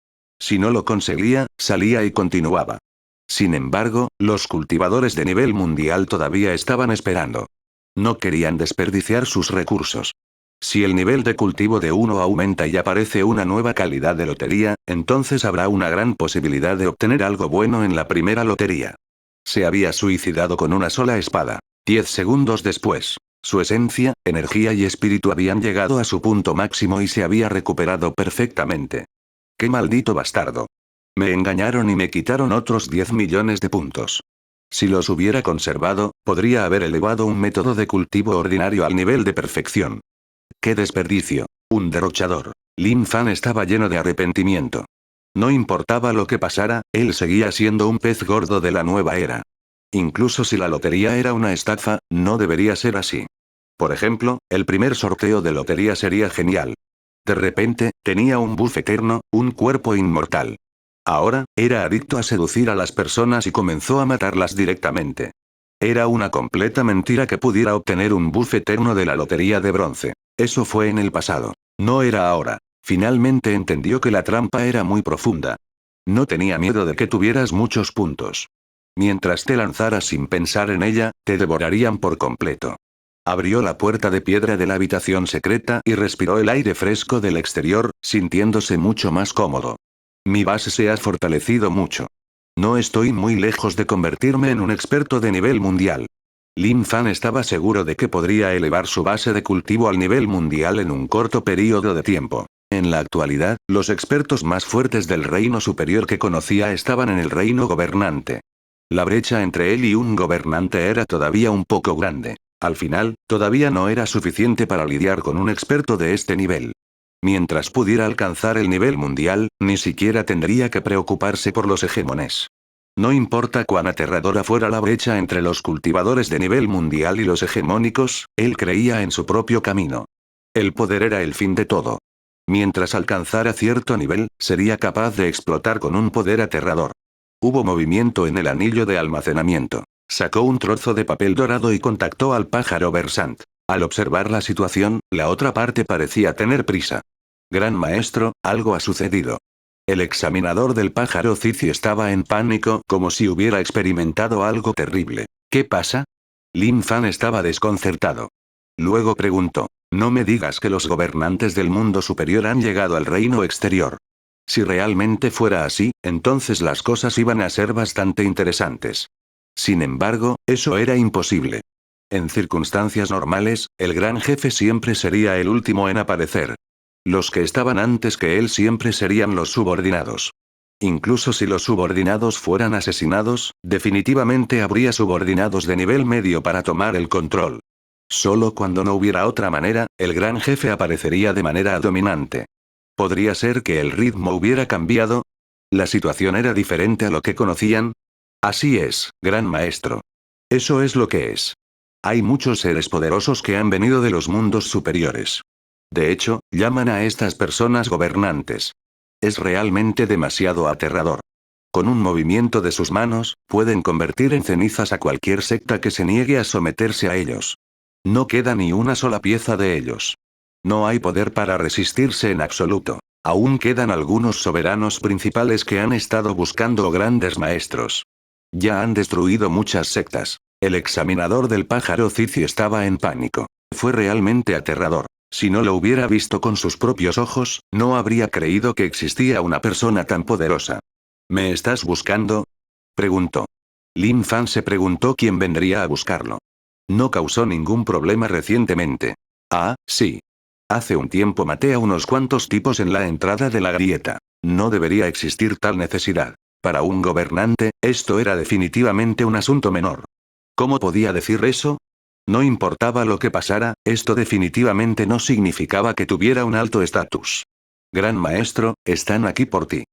Si no lo conseguía, salía y continuaba. Sin embargo, los cultivadores de nivel mundial todavía estaban esperando. No querían desperdiciar sus recursos. Si el nivel de cultivo de uno aumenta y aparece una nueva calidad de lotería, entonces habrá una gran posibilidad de obtener algo bueno en la primera lotería. Se había suicidado con una sola espada. 10 segundos después, su esencia, energía y espíritu habían llegado a su punto máximo y se había recuperado perfectamente. ¡Qué maldito bastardo! Me engañaron y me quitaron otros 10 millones de puntos. Si los hubiera conservado, podría haber elevado un método de cultivo ordinario al nivel de perfección. ¡Qué desperdicio! Un derrochador. Lin Fan estaba lleno de arrepentimiento. No importaba lo que pasara, él seguía siendo un pez gordo de la nueva era. Incluso si la lotería era una estafa, no debería ser así. Por ejemplo, el primer sorteo de lotería sería genial. De repente, tenía un buff eterno, un cuerpo inmortal. Ahora, era adicto a seducir a las personas y comenzó a matarlas directamente. Era una completa mentira que pudiera obtener un buff eterno de la lotería de bronce. Eso fue en el pasado. No era ahora. Finalmente entendió que la trampa era muy profunda. No tenía miedo de que tuvieras muchos puntos. Mientras te lanzaras sin pensar en ella, te devorarían por completo. Abrió la puerta de piedra de la habitación secreta y respiró el aire fresco del exterior, sintiéndose mucho más cómodo. Mi base se ha fortalecido mucho. No estoy muy lejos de convertirme en un experto de nivel mundial. Lin Fan estaba seguro de que podría elevar su base de cultivo al nivel mundial en un corto periodo de tiempo. En la actualidad, los expertos más fuertes del reino superior que conocía estaban en el reino gobernante. La brecha entre él y un gobernante era todavía un poco grande. Al final, todavía no era suficiente para lidiar con un experto de este nivel. Mientras pudiera alcanzar el nivel mundial, ni siquiera tendría que preocuparse por los hegemones. No importa cuán aterradora fuera la brecha entre los cultivadores de nivel mundial y los hegemónicos, él creía en su propio camino. El poder era el fin de todo. Mientras alcanzara cierto nivel, sería capaz de explotar con un poder aterrador. Hubo movimiento en el anillo de almacenamiento. Sacó un trozo de papel dorado y contactó al pájaro Versant. Al observar la situación, la otra parte parecía tener prisa. Gran maestro, algo ha sucedido. El examinador del pájaro Cici estaba en pánico, como si hubiera experimentado algo terrible. ¿Qué pasa? Lin Fan estaba desconcertado. Luego preguntó, no me digas que los gobernantes del mundo superior han llegado al reino exterior. Si realmente fuera así, entonces las cosas iban a ser bastante interesantes. Sin embargo, eso era imposible. En circunstancias normales, el gran jefe siempre sería el último en aparecer. Los que estaban antes que él siempre serían los subordinados. Incluso si los subordinados fueran asesinados, definitivamente habría subordinados de nivel medio para tomar el control. Solo cuando no hubiera otra manera, el gran jefe aparecería de manera dominante. ¿Podría ser que el ritmo hubiera cambiado? ¿La situación era diferente a lo que conocían? Así es, gran maestro. Eso es lo que es. Hay muchos seres poderosos que han venido de los mundos superiores. De hecho, llaman a estas personas gobernantes. Es realmente demasiado aterrador. Con un movimiento de sus manos, pueden convertir en cenizas a cualquier secta que se niegue a someterse a ellos. No queda ni una sola pieza de ellos. No hay poder para resistirse en absoluto. Aún quedan algunos soberanos principales que han estado buscando grandes maestros. Ya han destruido muchas sectas. El examinador del pájaro Cici estaba en pánico. Fue realmente aterrador. Si no lo hubiera visto con sus propios ojos, no habría creído que existía una persona tan poderosa. ¿Me estás buscando? Preguntó. Lin Fan se preguntó quién vendría a buscarlo. No causó ningún problema recientemente. Ah, sí. Hace un tiempo maté a unos cuantos tipos en la entrada de la grieta. No debería existir tal necesidad. Para un gobernante, esto era definitivamente un asunto menor. ¿Cómo podía decir eso? No importaba lo que pasara, esto definitivamente no significaba que tuviera un alto estatus. Gran maestro, están aquí por ti.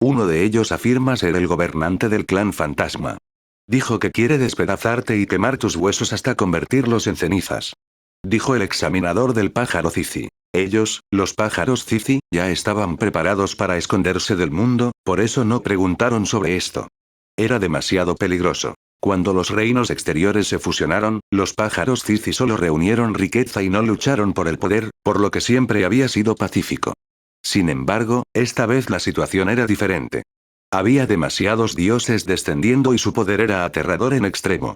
Uno de ellos afirma ser el gobernante del clan fantasma. Dijo que quiere despedazarte y quemar tus huesos hasta convertirlos en cenizas. Dijo el examinador del pájaro Zizi. Ellos, los pájaros Zizi, ya estaban preparados para esconderse del mundo, por eso no preguntaron sobre esto. Era demasiado peligroso. Cuando los reinos exteriores se fusionaron, los pájaros Zizi solo reunieron riqueza y no lucharon por el poder, por lo que siempre había sido pacífico. Sin embargo, esta vez la situación era diferente. Había demasiados dioses descendiendo y su poder era aterrador en extremo.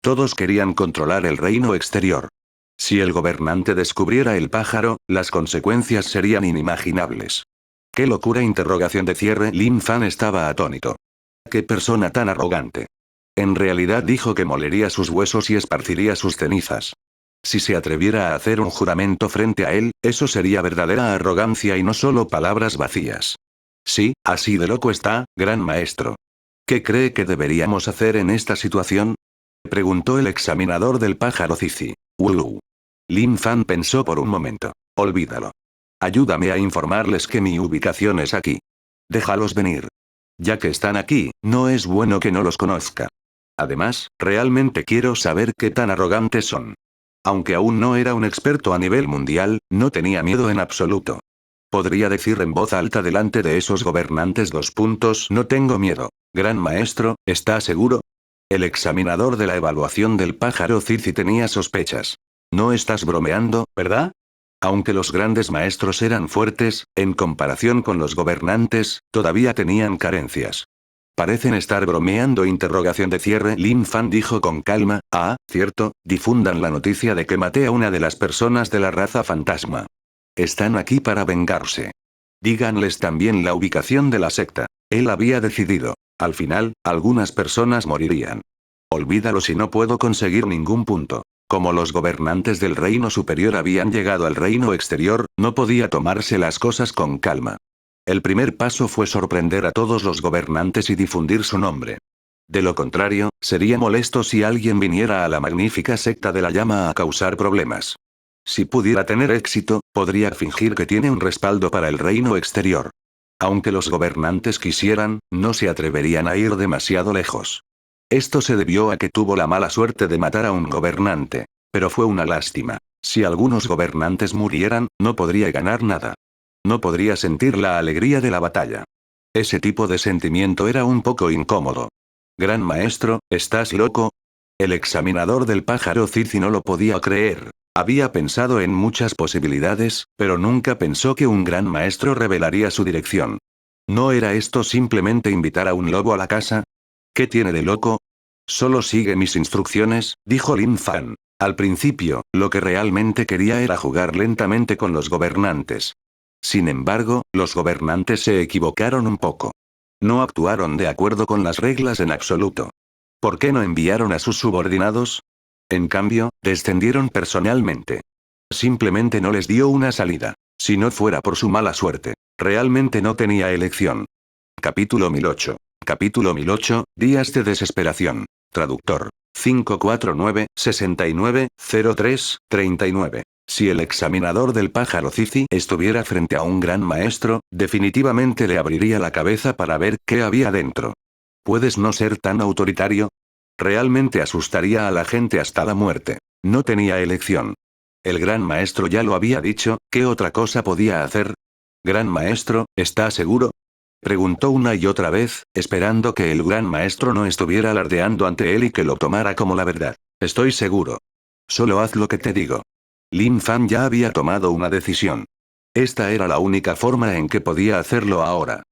Todos querían controlar el reino exterior. Si el gobernante descubriera el pájaro, las consecuencias serían inimaginables. ¡Qué locura! Interrogación de cierre. Lin Fan estaba atónito. ¡Qué persona tan arrogante! En realidad dijo que molería sus huesos y esparciría sus cenizas. Si se atreviera a hacer un juramento frente a él, eso sería verdadera arrogancia y no solo palabras vacías. Sí, así de loco está, gran maestro. ¿Qué cree que deberíamos hacer en esta situación? Preguntó el examinador del pájaro Zizi. Lin Fan pensó por un momento. Olvídalo. Ayúdame a informarles que mi ubicación es aquí. Déjalos venir. Ya que están aquí, no es bueno que no los conozca. Además, realmente quiero saber qué tan arrogantes son. Aunque aún no era un experto a nivel mundial, no tenía miedo en absoluto. Podría decir en voz alta delante de esos gobernantes: no tengo miedo. Gran maestro, ¿está seguro? El examinador de la evaluación del pájaro Zizi tenía sospechas. No estás bromeando, ¿verdad? Aunque los grandes maestros eran fuertes, en comparación con los gobernantes, todavía tenían carencias. Parecen estar bromeando. Interrogación de cierre. Lin Fan dijo con calma: cierto, difundan la noticia de que maté a una de las personas de la raza fantasma. Están aquí para vengarse. Díganles también la ubicación de la secta. Él había decidido. Al final, algunas personas morirían. Olvídalo si no puedo conseguir ningún punto. Como los gobernantes del reino superior habían llegado al reino exterior, no podía tomarse las cosas con calma. El primer paso fue sorprender a todos los gobernantes y difundir su nombre. De lo contrario, sería molesto si alguien viniera a la magnífica secta de la llama a causar problemas. Si pudiera tener éxito, podría fingir que tiene un respaldo para el reino exterior. Aunque los gobernantes quisieran, no se atreverían a ir demasiado lejos. Esto se debió a que tuvo la mala suerte de matar a un gobernante. Pero fue una lástima. Si algunos gobernantes murieran, no podría ganar nada. No podría sentir la alegría de la batalla. Ese tipo de sentimiento era un poco incómodo. Gran maestro, ¿estás loco? El examinador del pájaro Zizi no lo podía creer. Había pensado en muchas posibilidades, pero nunca pensó que un gran maestro revelaría su dirección. ¿No era esto simplemente invitar a un lobo a la casa? ¿Qué tiene de loco? Solo sigue mis instrucciones, dijo Lin Fan. Al principio, lo que realmente quería era jugar lentamente con los gobernantes. Sin embargo, los gobernantes se equivocaron un poco. No actuaron de acuerdo con las reglas en absoluto. ¿Por qué no enviaron a sus subordinados? En cambio, descendieron personalmente. Simplemente no les dio una salida. Si no fuera por su mala suerte, realmente no tenía elección. Capítulo 1008. Capítulo 1008, Días de desesperación. Traductor. 549-69-03-39. Si el examinador del pájaro Zizi estuviera frente a un gran maestro, definitivamente le abriría la cabeza para ver qué había dentro. ¿Puedes no ser tan autoritario? Realmente asustaría a la gente hasta la muerte. No tenía elección. El gran maestro ya lo había dicho, ¿qué otra cosa podía hacer? Gran maestro, ¿está seguro? Preguntó una y otra vez, esperando que el gran maestro no estuviera alardeando ante él y que lo tomara como la verdad. Estoy seguro. Solo haz lo que te digo. Lin Fan ya había tomado una decisión. Esta era la única forma en que podía hacerlo ahora.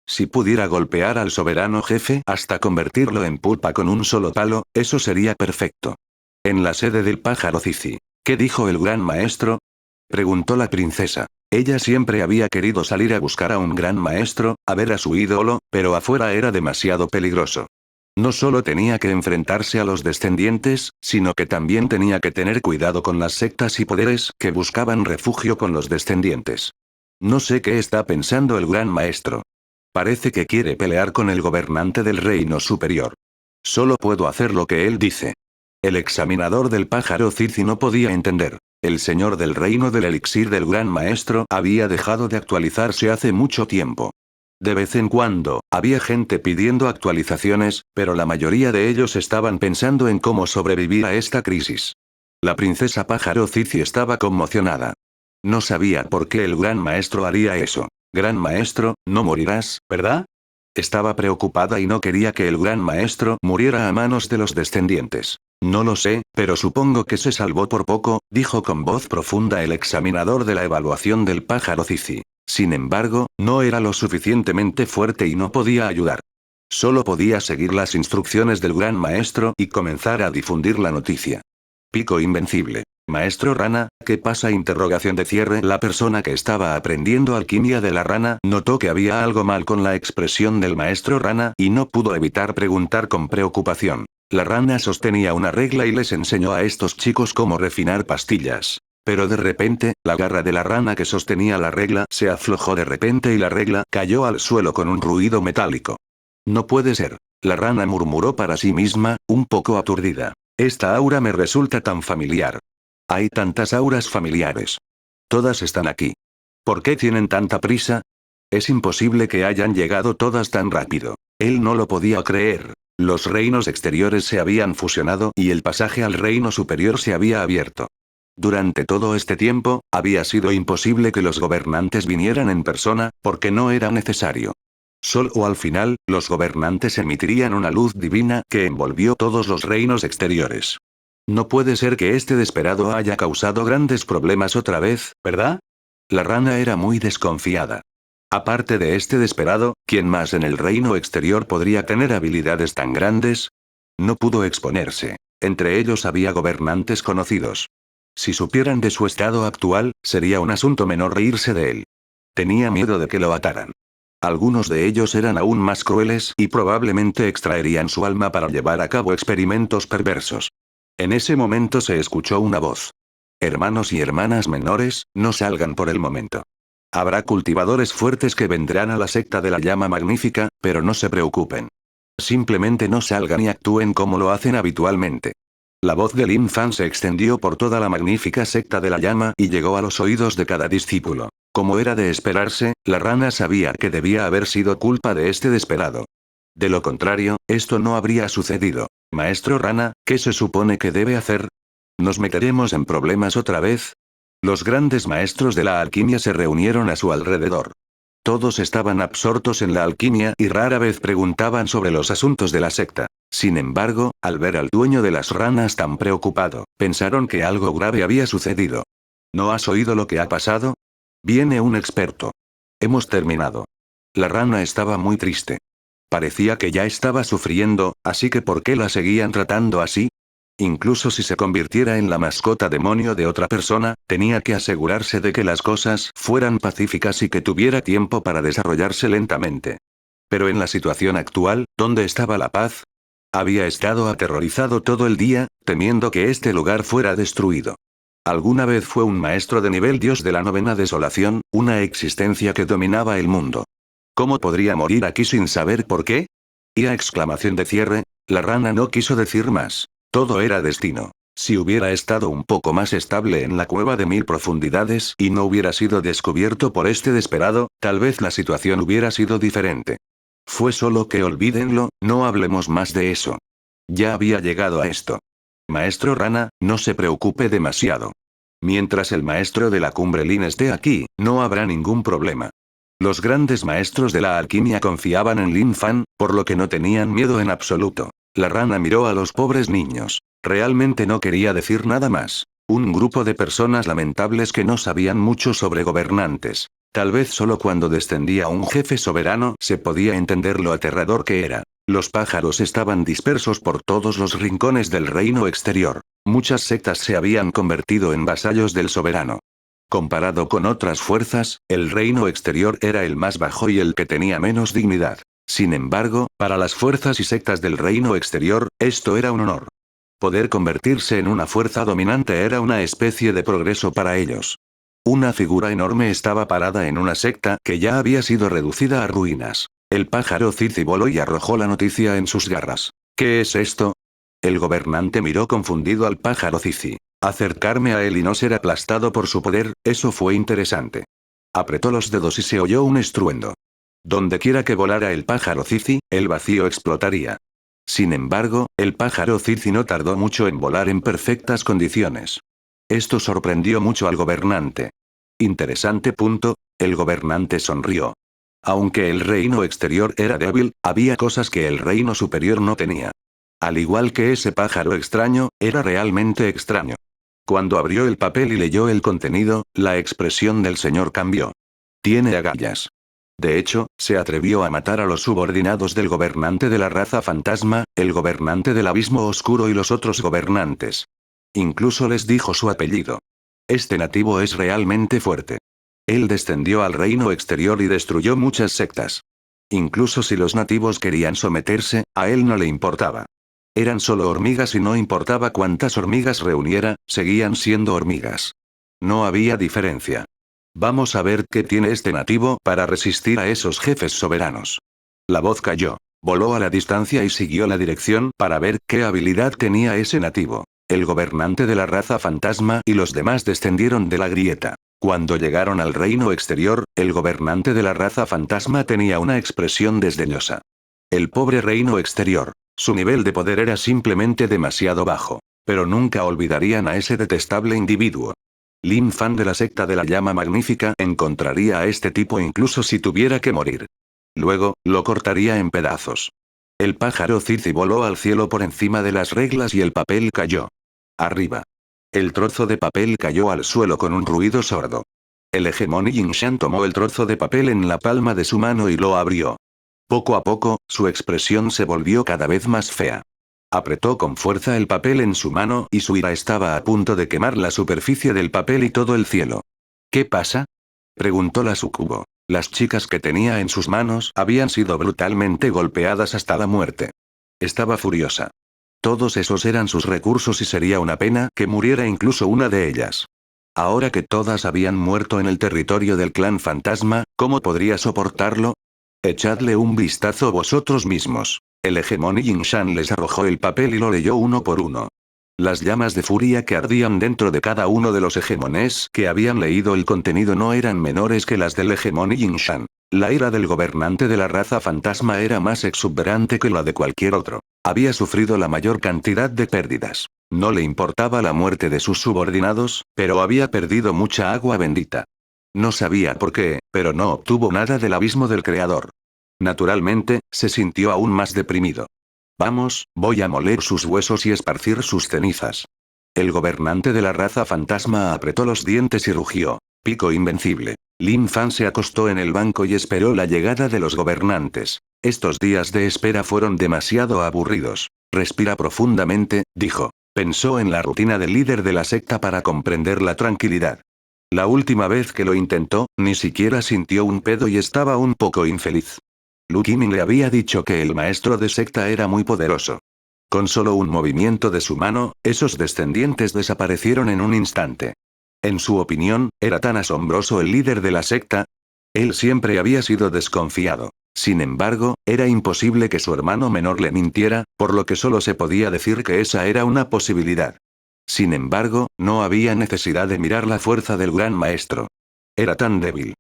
Si pudiera golpear al soberano jefe hasta convertirlo en pulpa con un solo palo, eso sería perfecto. En la sede del pájaro Zizi. ¿Qué dijo el gran maestro? Preguntó la princesa. Ella siempre había querido salir a buscar a un gran maestro, a ver a su ídolo, pero afuera era demasiado peligroso. No solo tenía que enfrentarse a los descendientes, sino que también tenía que tener cuidado con las sectas y poderes que buscaban refugio con los descendientes. No sé qué está pensando el gran maestro. Parece que quiere pelear con el gobernante del reino superior. Solo puedo hacer lo que él dice. El examinador del pájaro Zizi no podía entender. El señor del reino del elixir del gran maestro había dejado de actualizarse hace mucho tiempo. De vez en cuando, había gente pidiendo actualizaciones, pero la mayoría de ellos estaban pensando en cómo sobrevivir a esta crisis. La princesa pájaro Cici estaba conmocionada. No sabía por qué el gran maestro haría eso. Gran maestro, no morirás, ¿verdad? Estaba preocupada y no quería que el gran maestro muriera a manos de los descendientes. No lo sé, pero supongo que se salvó por poco, dijo con voz profunda el examinador de la evaluación del pájaro Cici. Sin embargo, no era lo suficientemente fuerte y no podía ayudar. Solo podía seguir las instrucciones del gran maestro y comenzar a difundir la noticia. Pico invencible. Maestro rana, ¿qué pasa? Interrogación de cierre. La persona que estaba aprendiendo alquimia de la rana notó que había algo mal con la expresión del maestro rana y no pudo evitar preguntar con preocupación. La rana sostenía una regla y les enseñó a estos chicos cómo refinar pastillas. Pero de repente, la garra de la rana que sostenía la regla se aflojó de repente y la regla cayó al suelo con un ruido metálico. No puede ser. La rana murmuró para sí misma, un poco aturdida. Esta aura me resulta tan familiar. Hay tantas auras familiares. Todas están aquí. ¿Por qué tienen tanta prisa? Es imposible que hayan llegado todas tan rápido. Él no lo podía creer. Los reinos exteriores se habían fusionado y el pasaje al reino superior se había abierto. Durante todo este tiempo, había sido imposible que los gobernantes vinieran en persona, porque no era necesario. Solo al final, los gobernantes emitirían una luz divina que envolvió todos los reinos exteriores. No puede ser que este desesperado haya causado grandes problemas otra vez, ¿verdad? La rana era muy desconfiada. Aparte de este desesperado, ¿quién más en el reino exterior podría tener habilidades tan grandes? No pudo exponerse. Entre ellos había gobernantes conocidos. Si supieran de su estado actual, sería un asunto menor reírse de él. Tenía miedo de que lo ataran. Algunos de ellos eran aún más crueles y probablemente extraerían su alma para llevar a cabo experimentos perversos. En ese momento se escuchó una voz. Hermanos y hermanas menores, no salgan por el momento. Habrá cultivadores fuertes que vendrán a la secta de la llama magnífica, pero no se preocupen. Simplemente no salgan y actúen como lo hacen habitualmente. La voz de Lin Fan se extendió por toda la magnífica secta de la llama y llegó a los oídos de cada discípulo. Como era de esperarse, la rana sabía que debía haber sido culpa de este desesperado. De lo contrario, esto no habría sucedido. Maestro rana, ¿qué se supone que debe hacer? ¿Nos meteremos en problemas otra vez? Los grandes maestros de la alquimia se reunieron a su alrededor. Todos estaban absortos en la alquimia y rara vez preguntaban sobre los asuntos de la secta. Sin embargo, al ver al dueño de las ranas tan preocupado, pensaron que algo grave había sucedido. ¿No has oído lo que ha pasado? Viene un experto. Hemos terminado. La rana estaba muy triste. Parecía que ya estaba sufriendo, así que ¿por qué la seguían tratando así? Incluso si se convirtiera en la mascota demonio de otra persona, tenía que asegurarse de que las cosas fueran pacíficas y que tuviera tiempo para desarrollarse lentamente. Pero en la situación actual, ¿dónde estaba la paz? Había estado aterrorizado todo el día, temiendo que este lugar fuera destruido. Alguna vez fue un maestro de nivel dios de la novena desolación, una existencia que dominaba el mundo. ¿Cómo podría morir aquí sin saber por qué? Y a exclamación de cierre, la rana no quiso decir más. Todo era destino. Si hubiera estado un poco más estable en la cueva de 1000 profundidades y no hubiera sido descubierto por este desesperado, tal vez la situación hubiera sido diferente. Fue solo que olvídenlo, no hablemos más de eso. Ya había llegado a esto. Maestro rana, no se preocupe demasiado. Mientras el maestro de la cumbre Lin esté aquí, no habrá ningún problema. Los grandes maestros de la alquimia confiaban en Lin Fan, por lo que no tenían miedo en absoluto. La rana miró a los pobres niños. Realmente no quería decir nada más. Un grupo de personas lamentables que no sabían mucho sobre gobernantes. Tal vez solo cuando descendía un jefe soberano se podía entender lo aterrador que era. Los pájaros estaban dispersos por todos los rincones del reino exterior. Muchas sectas se habían convertido en vasallos del soberano. Comparado con otras fuerzas, el reino exterior era el más bajo y el que tenía menos dignidad. Sin embargo, para las fuerzas y sectas del reino exterior, esto era un honor. Poder convertirse en una fuerza dominante era una especie de progreso para ellos. Una figura enorme estaba parada en una secta que ya había sido reducida a ruinas. El pájaro Cici voló y arrojó la noticia en sus garras. ¿Qué es esto? El gobernante miró confundido al pájaro Cici. Acercarme a él y no ser aplastado por su poder, eso fue interesante. Apretó los dedos y se oyó un estruendo. Donde quiera que volara el pájaro Zizi, el vacío explotaría. Sin embargo, el pájaro Zizi no tardó mucho en volar en perfectas condiciones. Esto sorprendió mucho al gobernante. Interesante punto, el gobernante sonrió. Aunque el reino exterior era débil, había cosas que el reino superior no tenía. Al igual que ese pájaro extraño, era realmente extraño. Cuando abrió el papel y leyó el contenido, la expresión del señor cambió. Tiene agallas. De hecho, se atrevió a matar a los subordinados del gobernante de la raza fantasma, el gobernante del abismo oscuro y los otros gobernantes. Incluso les dijo su apellido. Este nativo es realmente fuerte. Él descendió al reino exterior y destruyó muchas sectas. Incluso si los nativos querían someterse, a él no le importaba. Eran solo hormigas y no importaba cuántas hormigas reuniera, seguían siendo hormigas. No había diferencia. Vamos a ver qué tiene este nativo para resistir a esos jefes soberanos. La voz cayó. Voló a la distancia y siguió la dirección para ver qué habilidad tenía ese nativo. El gobernante de la raza fantasma y los demás descendieron de la grieta. Cuando llegaron al reino exterior, el gobernante de la raza fantasma tenía una expresión desdeñosa. El pobre reino exterior. Su nivel de poder era simplemente demasiado bajo. Pero nunca olvidarían a ese detestable individuo. Lin Fan de la secta de la llama magnífica encontraría a este tipo incluso si tuviera que morir. Luego, lo cortaría en pedazos. El pájaro Zizi voló al cielo por encima de las reglas y el papel cayó. Arriba. El trozo de papel cayó al suelo con un ruido sordo. El hegemón Yinshan tomó el trozo de papel en la palma de su mano y lo abrió. Poco a poco, su expresión se volvió cada vez más fea. Apretó con fuerza el papel en su mano y su ira estaba a punto de quemar la superficie del papel y todo el cielo. ¿Qué pasa?, preguntó la sucubo. Las chicas que tenía en sus manos habían sido brutalmente golpeadas hasta la muerte. Estaba furiosa. Todos esos eran sus recursos y sería una pena que muriera incluso una de ellas. Ahora que todas habían muerto en el territorio del clan fantasma, ¿cómo podría soportarlo? Echadle un vistazo vosotros mismos. El hegemón Yinshan les arrojó el papel y lo leyó uno por uno. Las llamas de furia que ardían dentro de cada uno de los hegemones que habían leído el contenido no eran menores que las del hegemón Yinshan. La ira del gobernante de la raza fantasma era más exuberante que la de cualquier otro. Había sufrido la mayor cantidad de pérdidas. No le importaba la muerte de sus subordinados, pero había perdido mucha agua bendita. No sabía por qué, pero no obtuvo nada del abismo del creador. Naturalmente, se sintió aún más deprimido. Vamos, voy a moler sus huesos y esparcir sus cenizas. El gobernante de la raza fantasma apretó los dientes y rugió. Pico invencible. Lin Fan se acostó en el banco y esperó la llegada de los gobernantes. Estos días de espera fueron demasiado aburridos. Respira profundamente, dijo. Pensó en la rutina del líder de la secta para comprender la tranquilidad. La última vez que lo intentó, ni siquiera sintió un pedo y estaba un poco infeliz. Lu Qiming le había dicho que el maestro de secta era muy poderoso. Con solo un movimiento de su mano, esos descendientes desaparecieron en un instante. En su opinión, ¿era tan asombroso el líder de la secta? Él siempre había sido desconfiado. Sin embargo, era imposible que su hermano menor le mintiera, por lo que solo se podía decir que esa era una posibilidad. Sin embargo, no había necesidad de mirar la fuerza del gran maestro. Era tan débil.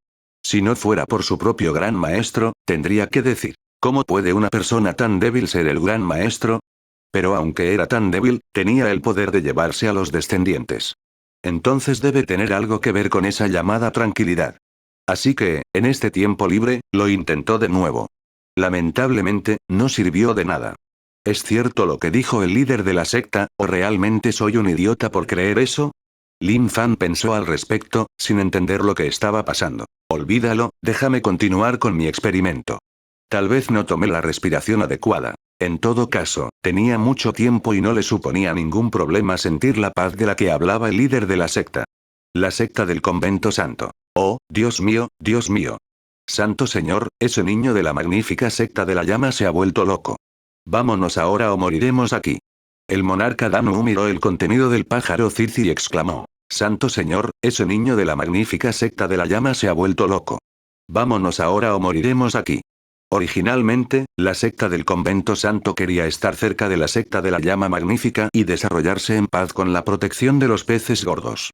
Si no fuera por su propio gran maestro, tendría que decir, ¿cómo puede una persona tan débil ser el gran maestro? Pero aunque era tan débil, tenía el poder de llevarse a los descendientes. Entonces debe tener algo que ver con esa llamada tranquilidad. Así que, en este tiempo libre, lo intentó de nuevo. Lamentablemente, no sirvió de nada. ¿Es cierto lo que dijo el líder de la secta, o realmente soy un idiota por creer eso? Lin Fan pensó al respecto, sin entender lo que estaba pasando. Olvídalo, déjame continuar con mi experimento. Tal vez no tomé la respiración adecuada. En todo caso, tenía mucho tiempo y no le suponía ningún problema sentir la paz de la que hablaba el líder de la secta. La secta del convento santo. Oh, Dios mío, Dios mío. Santo Señor, ese niño de la magnífica secta de la llama se ha vuelto loco. Vámonos ahora o moriremos aquí. El monarca Danu miró el contenido del pájaro Zizi y exclamó. Santo Señor, ese niño de la magnífica secta de la llama se ha vuelto loco. Vámonos ahora o moriremos aquí. Originalmente, la secta del convento santo quería estar cerca de la secta de la llama magnífica y desarrollarse en paz con la protección de los peces gordos.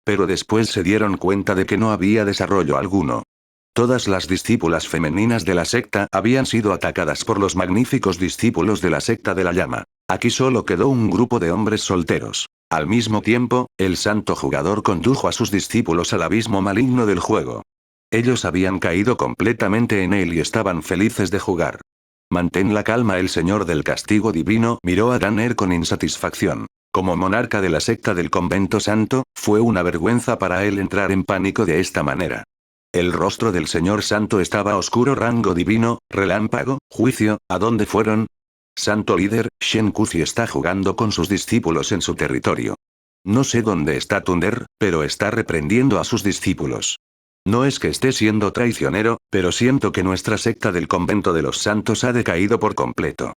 Pero después se dieron cuenta de que no había desarrollo alguno. Todas las discípulas femeninas de la secta habían sido atacadas por los magníficos discípulos de la secta de la llama. Aquí solo quedó un grupo de hombres solteros. Al mismo tiempo, el santo jugador condujo a sus discípulos al abismo maligno del juego. Ellos habían caído completamente en él y estaban felices de jugar. Mantén la calma. El señor del castigo divino miró a Danner con insatisfacción. Como monarca de la secta del convento santo, fue una vergüenza para él entrar en pánico de esta manera. El rostro del señor santo estaba oscuro. Rango divino, relámpago, juicio, ¿a dónde fueron? Santo líder, Shen Kuzi está jugando con sus discípulos en su territorio. No sé dónde está Thunder, pero está reprendiendo a sus discípulos. No es que esté siendo traicionero, pero siento que nuestra secta del convento de los santos ha decaído por completo.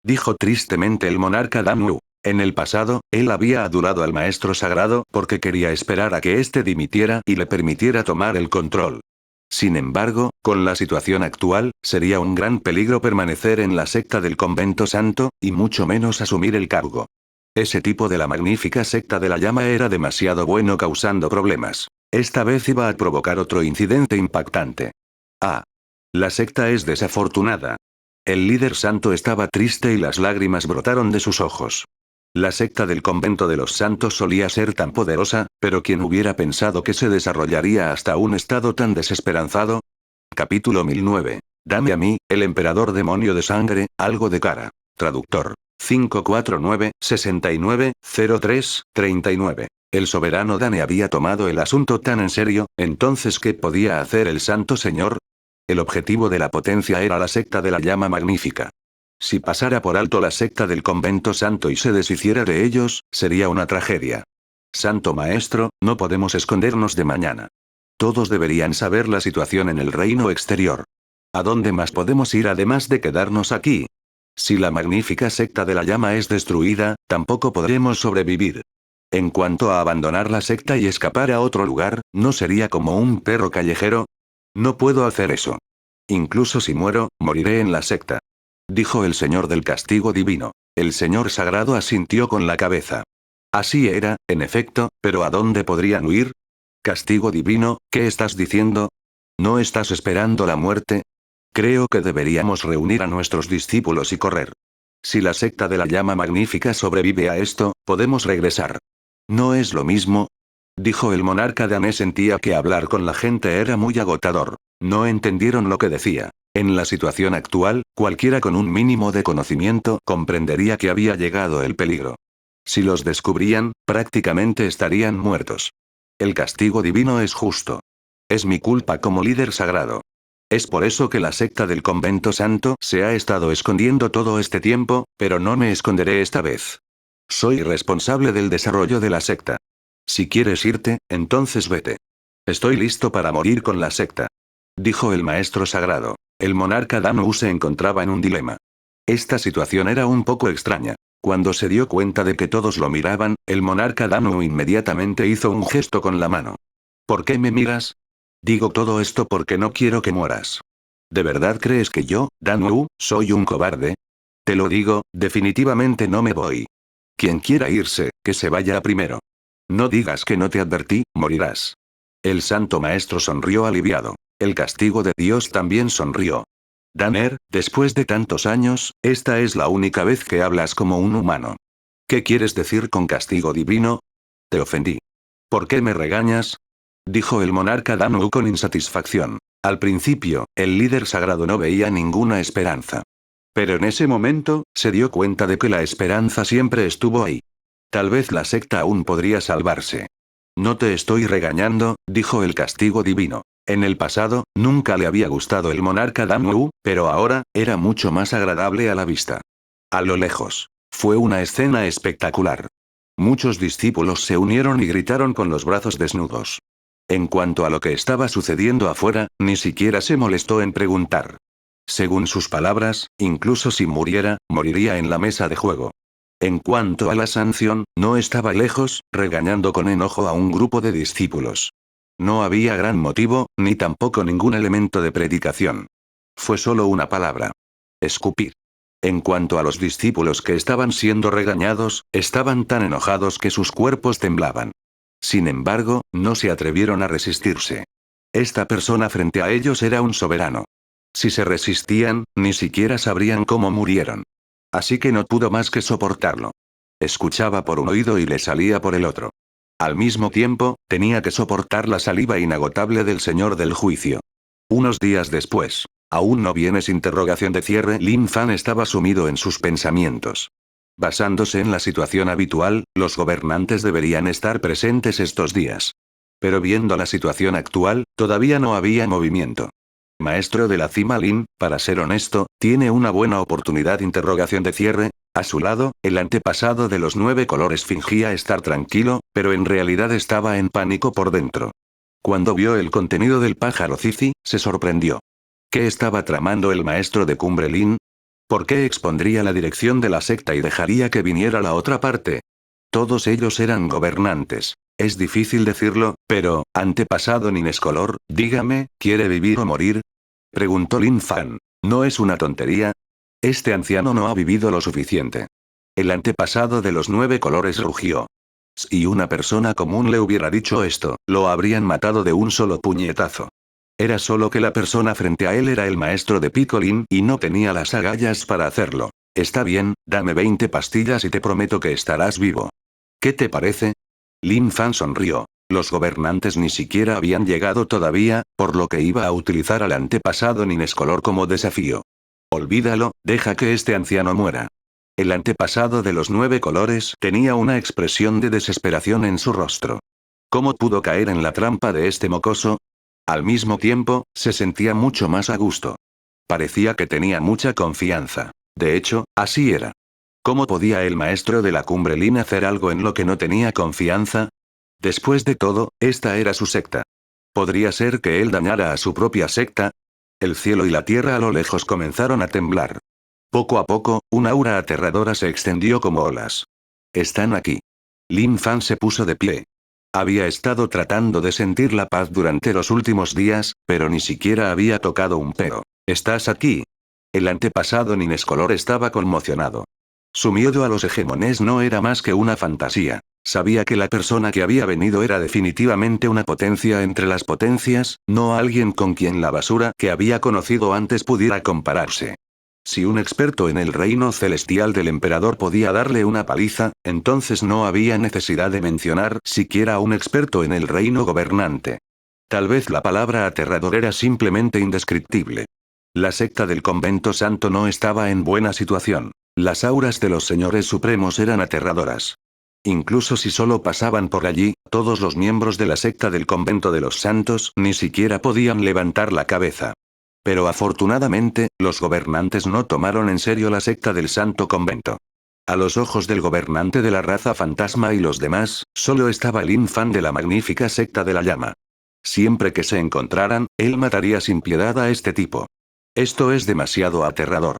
Dijo tristemente el monarca Dan Wu. En el pasado, él había adulado al maestro sagrado porque quería esperar a que éste dimitiera y le permitiera tomar el control. Sin embargo, con la situación actual, sería un gran peligro permanecer en la secta del convento santo, y mucho menos asumir el cargo. Ese tipo de la magnífica secta de la llama era demasiado bueno causando problemas. Esta vez iba a provocar otro incidente impactante. Ah. La secta es desafortunada. El líder santo estaba triste y las lágrimas brotaron de sus ojos. La secta del convento de los santos solía ser tan poderosa, pero ¿quién hubiera pensado que se desarrollaría hasta un estado tan desesperanzado? Capítulo 1009. Dame a mí, el emperador demonio de sangre, algo de cara. Traductor. 549-69-03-39. El soberano Dane había tomado el asunto tan en serio, entonces ¿qué podía hacer el santo señor? El objetivo de la potencia era la secta de la llama magnífica. Si pasara por alto la secta del convento santo y se deshiciera de ellos, sería una tragedia. Santo maestro, no podemos escondernos de mañana. Todos deberían saber la situación en el reino exterior. ¿A dónde más podemos ir además de quedarnos aquí? Si la magnífica secta de la llama es destruida, tampoco podremos sobrevivir. En cuanto a abandonar la secta y escapar a otro lugar, ¿no sería como un perro callejero? No puedo hacer eso. Incluso si muero, moriré en la secta. Dijo el señor del castigo divino. El señor sagrado asintió con la cabeza. Así era, en efecto, pero ¿a dónde podrían huir? Castigo divino, ¿qué estás diciendo? ¿No estás esperando la muerte? Creo que deberíamos reunir a nuestros discípulos y correr. Si la secta de la llama magnífica sobrevive a esto, podemos regresar. ¿No es lo mismo? Dijo el monarca danés. Sentía que hablar con la gente era muy agotador. No entendieron lo que decía. En la situación actual, cualquiera con un mínimo de conocimiento comprendería que había llegado el peligro. Si los descubrían, prácticamente estarían muertos. El castigo divino es justo. Es mi culpa como líder sagrado. Es por eso que la secta del convento santo se ha estado escondiendo todo este tiempo, pero no me esconderé esta vez. Soy responsable del desarrollo de la secta. Si quieres irte, entonces vete. Estoy listo para morir con la secta. Dijo el maestro sagrado. El monarca Dan Wu se encontraba en un dilema. Esta situación era un poco extraña. Cuando se dio cuenta de que todos lo miraban, el monarca Dan Wu inmediatamente hizo un gesto con la mano. ¿Por qué me miras? Digo todo esto porque no quiero que mueras. ¿De verdad crees que yo, Dan Wu, soy un cobarde? Te lo digo, definitivamente no me voy. Quien quiera irse, que se vaya primero. No digas que no te advertí, morirás. El santo maestro sonrió aliviado. El castigo de Dios también sonrió. Danner, después de tantos años, esta es la única vez que hablas como un humano. ¿Qué quieres decir con castigo divino? Te ofendí. ¿Por qué me regañas? Dijo el monarca Dan Wu con insatisfacción. Al principio, el líder sagrado no veía ninguna esperanza. Pero en ese momento, se dio cuenta de que la esperanza siempre estuvo ahí. Tal vez la secta aún podría salvarse. No te estoy regañando, dijo el castigo divino. En el pasado, nunca le había gustado el monarca Dan Wu, pero ahora, era mucho más agradable a la vista. A lo lejos. Fue una escena espectacular. Muchos discípulos se unieron y gritaron con los brazos desnudos. En cuanto a lo que estaba sucediendo afuera, ni siquiera se molestó en preguntar. Según sus palabras, incluso si muriera, moriría en la mesa de juego. En cuanto a la sanción, no estaba lejos, regañando con enojo a un grupo de discípulos. No había gran motivo, ni tampoco ningún elemento de predicación. Fue solo una palabra. Escupir. En cuanto a los discípulos que estaban siendo regañados, estaban tan enojados que sus cuerpos temblaban. Sin embargo, no se atrevieron a resistirse. Esta persona frente a ellos era un soberano. Si se resistían, ni siquiera sabrían cómo murieron. Así que no pudo más que soportarlo. Escuchaba por un oído y le salía por el otro. Al mismo tiempo, tenía que soportar la saliva inagotable del señor del juicio. Unos días después. ¿Aún no vienes? Interrogación de cierre. Lin Fan estaba sumido en sus pensamientos. Basándose en la situación habitual, los gobernantes deberían estar presentes estos días. Pero viendo la situación actual, todavía no había movimiento. Maestro de la cima Lin, para ser honesto, tiene una buena oportunidad. Interrogación de cierre. A su lado, el antepasado de los 9 colores fingía estar tranquilo, pero en realidad estaba en pánico por dentro. Cuando vio el contenido del pájaro Cici, se sorprendió. ¿Qué estaba tramando el maestro de Cumbre Lin? ¿Por qué expondría la dirección de la secta y dejaría que viniera la otra parte? Todos ellos eran gobernantes. Es difícil decirlo, pero, antepasado Ninescolor, dígame, ¿quiere vivir o morir? Preguntó Lin Fan. ¿No es una tontería? Este anciano no ha vivido lo suficiente. El antepasado de los 9 colores rugió. Si una persona común le hubiera dicho esto, lo habrían matado de un solo puñetazo. Era solo que la persona frente a él era el maestro de Picolín y no tenía las agallas para hacerlo. Está bien, dame 20 pastillas y te prometo que estarás vivo. ¿Qué te parece? Lin Fan sonrió. Los gobernantes ni siquiera habían llegado todavía, por lo que iba a utilizar al antepasado Ninescolor como desafío. Olvídalo, deja que este anciano muera. El antepasado de los 9 colores tenía una expresión de desesperación en su rostro. ¿Cómo pudo caer en la trampa de este mocoso? Al mismo tiempo, se sentía mucho más a gusto. Parecía que tenía mucha confianza. De hecho, así era. ¿Cómo podía el maestro de la Cumbre Lin hacer algo en lo que no tenía confianza? Después de todo, esta era su secta. ¿Podría ser que él dañara a su propia secta? El cielo y la tierra a lo lejos comenzaron a temblar. Poco a poco, una aura aterradora se extendió como olas. Están aquí. Lin Fan se puso de pie. Había estado tratando de sentir la paz durante los últimos días, pero ni siquiera había tocado un pelo. ¿Estás aquí? El antepasado Ninescolor estaba conmocionado. Su miedo a los hegemones no era más que una fantasía. Sabía que la persona que había venido era definitivamente una potencia entre las potencias, no alguien con quien la basura que había conocido antes pudiera compararse. Si un experto en el reino celestial del emperador podía darle una paliza, entonces no había necesidad de mencionar siquiera a un experto en el reino gobernante. Tal vez la palabra aterrador era simplemente indescriptible. La secta del convento santo no estaba en buena situación. Las auras de los señores supremos eran aterradoras. Incluso si solo pasaban por allí, todos los miembros de la secta del convento de los santos ni siquiera podían levantar la cabeza. Pero afortunadamente, los gobernantes no tomaron en serio la secta del santo convento. A los ojos del gobernante de la raza fantasma y los demás, solo estaba Lin Fan de la magnífica secta de la llama. Siempre que se encontraran, él mataría sin piedad a este tipo. Esto es demasiado aterrador.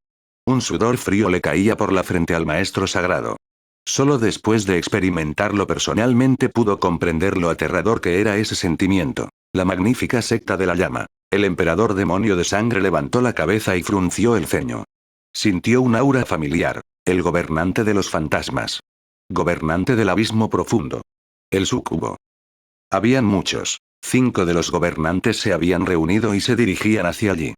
Un sudor frío le caía por la frente al maestro sagrado. Solo después de experimentarlo personalmente pudo comprender lo aterrador que era ese sentimiento. La magnífica secta de la llama. El emperador demonio de sangre levantó la cabeza y frunció el ceño. Sintió un aura familiar. El gobernante de los fantasmas. Gobernante del abismo profundo. El súcubo. Habían muchos. 5 de los gobernantes se habían reunido y se dirigían hacia allí.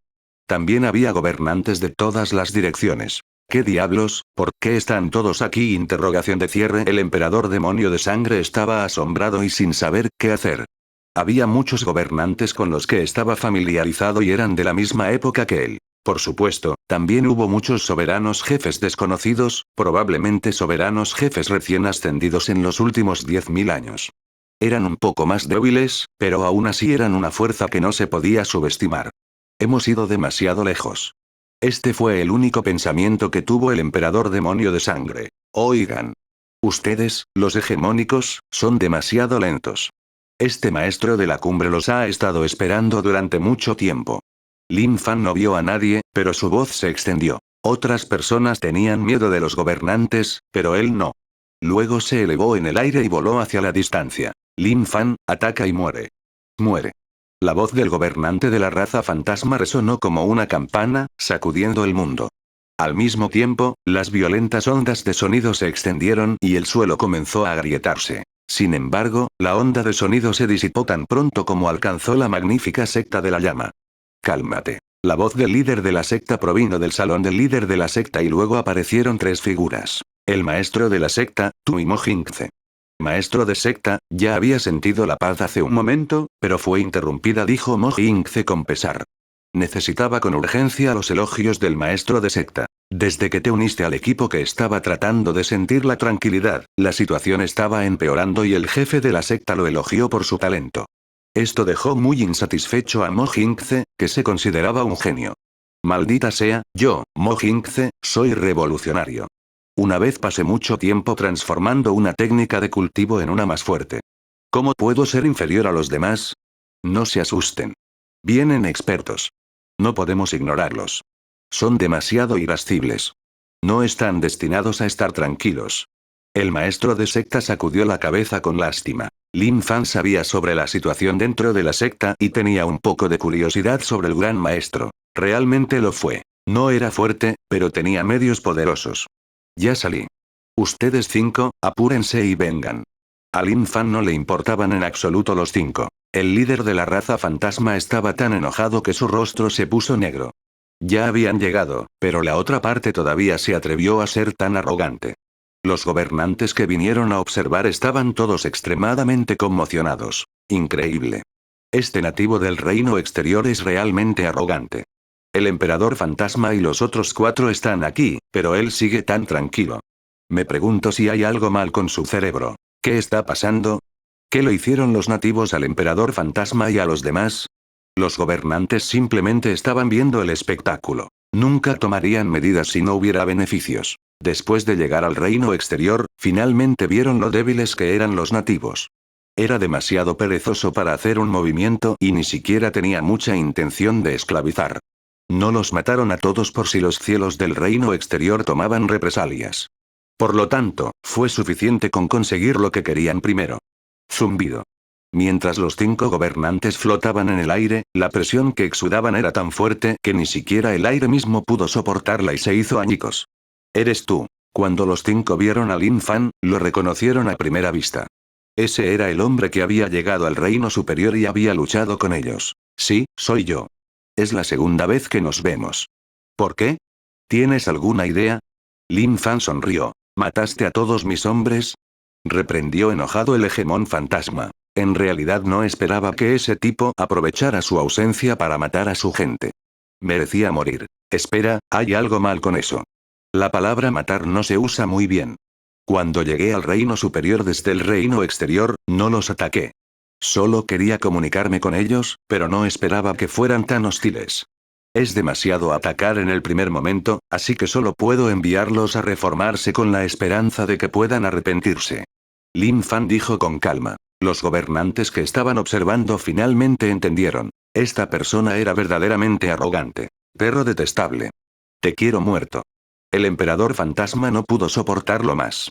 También había gobernantes de todas las direcciones. ¿Qué diablos? ¿Por qué están todos aquí? Interrogación de cierre. El emperador demonio de sangre estaba asombrado y sin saber qué hacer. Había muchos gobernantes con los que estaba familiarizado y eran de la misma época que él. Por supuesto, también hubo muchos soberanos jefes desconocidos, probablemente soberanos jefes recién ascendidos en los últimos 10.000 años. Eran un poco más débiles, pero aún así eran una fuerza que no se podía subestimar. Hemos ido demasiado lejos. Este fue el único pensamiento que tuvo el emperador demonio de sangre. Oigan. Ustedes, los hegemónicos, son demasiado lentos. Este maestro de la cumbre los ha estado esperando durante mucho tiempo. Lin Fan no vio a nadie, pero su voz se extendió. Otras personas tenían miedo de los gobernantes, pero él no. Luego se elevó en el aire y voló hacia la distancia. Lin Fan, ataca y muere. Muere. La voz del gobernante de la raza fantasma resonó como una campana, sacudiendo el mundo. Al mismo tiempo, las violentas ondas de sonido se extendieron y el suelo comenzó a agrietarse. Sin embargo, la onda de sonido se disipó tan pronto como alcanzó la magnífica secta de la llama. Cálmate. La voz del líder de la secta provino del salón del líder de la secta y luego aparecieron tres figuras. El maestro de la secta, Tu y Mojingce. Maestro de secta, ya había sentido la paz hace un momento, pero fue interrumpida, dijo Mojingce con pesar. Necesitaba con urgencia los elogios del maestro de secta. Desde que te uniste al equipo que estaba tratando de sentir la tranquilidad, la situación estaba empeorando y el jefe de la secta lo elogió por su talento. Esto dejó muy insatisfecho a Mojingce, que se consideraba un genio. Maldita sea, yo, Mojingce, soy revolucionario. Una vez pasé mucho tiempo transformando una técnica de cultivo en una más fuerte. ¿Cómo puedo ser inferior a los demás? No se asusten. Vienen expertos. No podemos ignorarlos. Son demasiado irascibles. No están destinados a estar tranquilos. El maestro de secta sacudió la cabeza con lástima. Lin Fan sabía sobre la situación dentro de la secta y tenía un poco de curiosidad sobre el gran maestro. Realmente lo fue. No era fuerte, pero tenía medios poderosos. Ya salí. Ustedes 5, apúrense y vengan. A Lin Fan no le importaban en absoluto los 5. El líder de la raza fantasma estaba tan enojado que su rostro se puso negro. Ya habían llegado, pero la otra parte todavía se atrevió a ser tan arrogante. Los gobernantes que vinieron a observar estaban todos extremadamente conmocionados. Increíble. Este nativo del reino exterior es realmente arrogante. El emperador fantasma y los otros 4 están aquí, pero él sigue tan tranquilo. Me pregunto si hay algo mal con su cerebro. ¿Qué está pasando? ¿Qué le hicieron los nativos al emperador fantasma y a los demás? Los gobernantes simplemente estaban viendo el espectáculo. Nunca tomarían medidas si no hubiera beneficios. Después de llegar al reino exterior, finalmente vieron lo débiles que eran los nativos. Era demasiado perezoso para hacer un movimiento y ni siquiera tenía mucha intención de esclavizar. No los mataron a todos por si los cielos del reino exterior tomaban represalias. Por lo tanto, fue suficiente con conseguir lo que querían primero. Zumbido. Mientras los 5 gobernantes flotaban en el aire, la presión que exudaban era tan fuerte que ni siquiera el aire mismo pudo soportarla y se hizo añicos. Eres tú. Cuando los 5 vieron a Lin Fan, lo reconocieron a primera vista. Ese era el hombre que había llegado al reino superior y había luchado con ellos. Sí, soy yo. Es la segunda vez que nos vemos. ¿Por qué? ¿Tienes alguna idea? Lin Fan sonrió. ¿Mataste a todos mis hombres? Reprendió enojado el hegemón fantasma. En realidad no esperaba que ese tipo aprovechara su ausencia para matar a su gente. Merecía morir. Espera, hay algo mal con eso. La palabra matar no se usa muy bien. Cuando llegué al reino superior desde el reino exterior, no los ataqué. Solo quería comunicarme con ellos, pero no esperaba que fueran tan hostiles. Es demasiado atacar en el primer momento, así que solo puedo enviarlos a reformarse con la esperanza de que puedan arrepentirse. Lin Fan dijo con calma. Los gobernantes que estaban observando finalmente entendieron. Esta persona era verdaderamente arrogante. Perro detestable. Te quiero muerto. El emperador fantasma no pudo soportarlo más.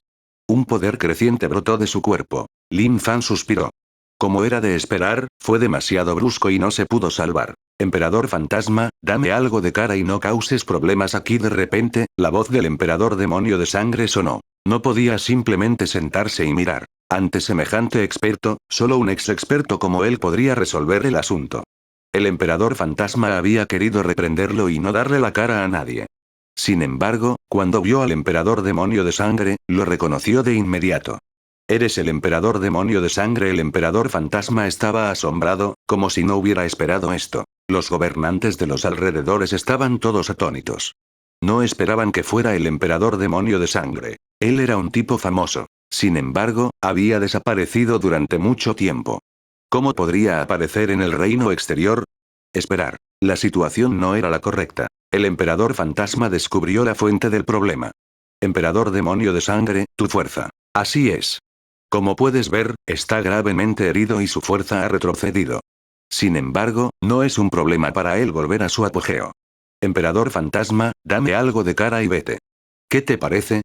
Un poder creciente brotó de su cuerpo. Lin Fan suspiró. Como era de esperar, fue demasiado brusco y no se pudo salvar. Emperador fantasma, dame algo de cara y no causes problemas aquí. De repente, la voz del emperador demonio de sangre sonó. No podía simplemente sentarse y mirar. Ante semejante experto, solo un ex experto como él podría resolver el asunto. El emperador fantasma había querido reprenderlo y no darle la cara a nadie. Sin embargo, cuando vio al emperador demonio de sangre, lo reconoció de inmediato. Eres el emperador demonio de sangre. El emperador fantasma estaba asombrado, como si no hubiera esperado esto. Los gobernantes de los alrededores estaban todos atónitos. No esperaban que fuera el emperador demonio de sangre. Él era un tipo famoso. Sin embargo, había desaparecido durante mucho tiempo. ¿Cómo podría aparecer en el reino exterior? Esperar. La situación no era la correcta. El emperador fantasma descubrió la fuente del problema. Emperador demonio de sangre, tu fuerza. Así es. Como puedes ver, está gravemente herido y su fuerza ha retrocedido. Sin embargo, no es un problema para él volver a su apogeo. Emperador fantasma, dame algo de cara y vete. ¿Qué te parece?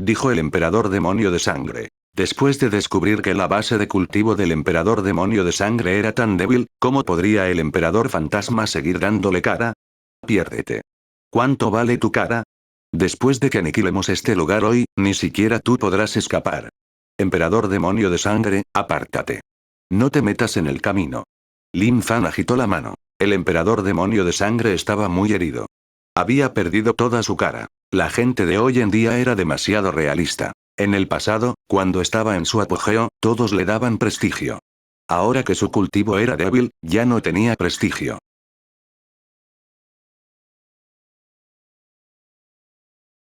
Dijo el emperador demonio de sangre. Después de descubrir que la base de cultivo del emperador demonio de sangre era tan débil, ¿cómo podría el emperador fantasma seguir dándole cara? Piérdete. ¿Cuánto vale tu cara? Después de que aniquilemos este lugar hoy, ni siquiera tú podrás escapar. Emperador demonio de sangre, apártate. No te metas en el camino. Lin Fan agitó la mano. El emperador demonio de sangre estaba muy herido. Había perdido toda su cara. La gente de hoy en día era demasiado realista. En el pasado, cuando estaba en su apogeo, todos le daban prestigio. Ahora que su cultivo era débil, ya no tenía prestigio.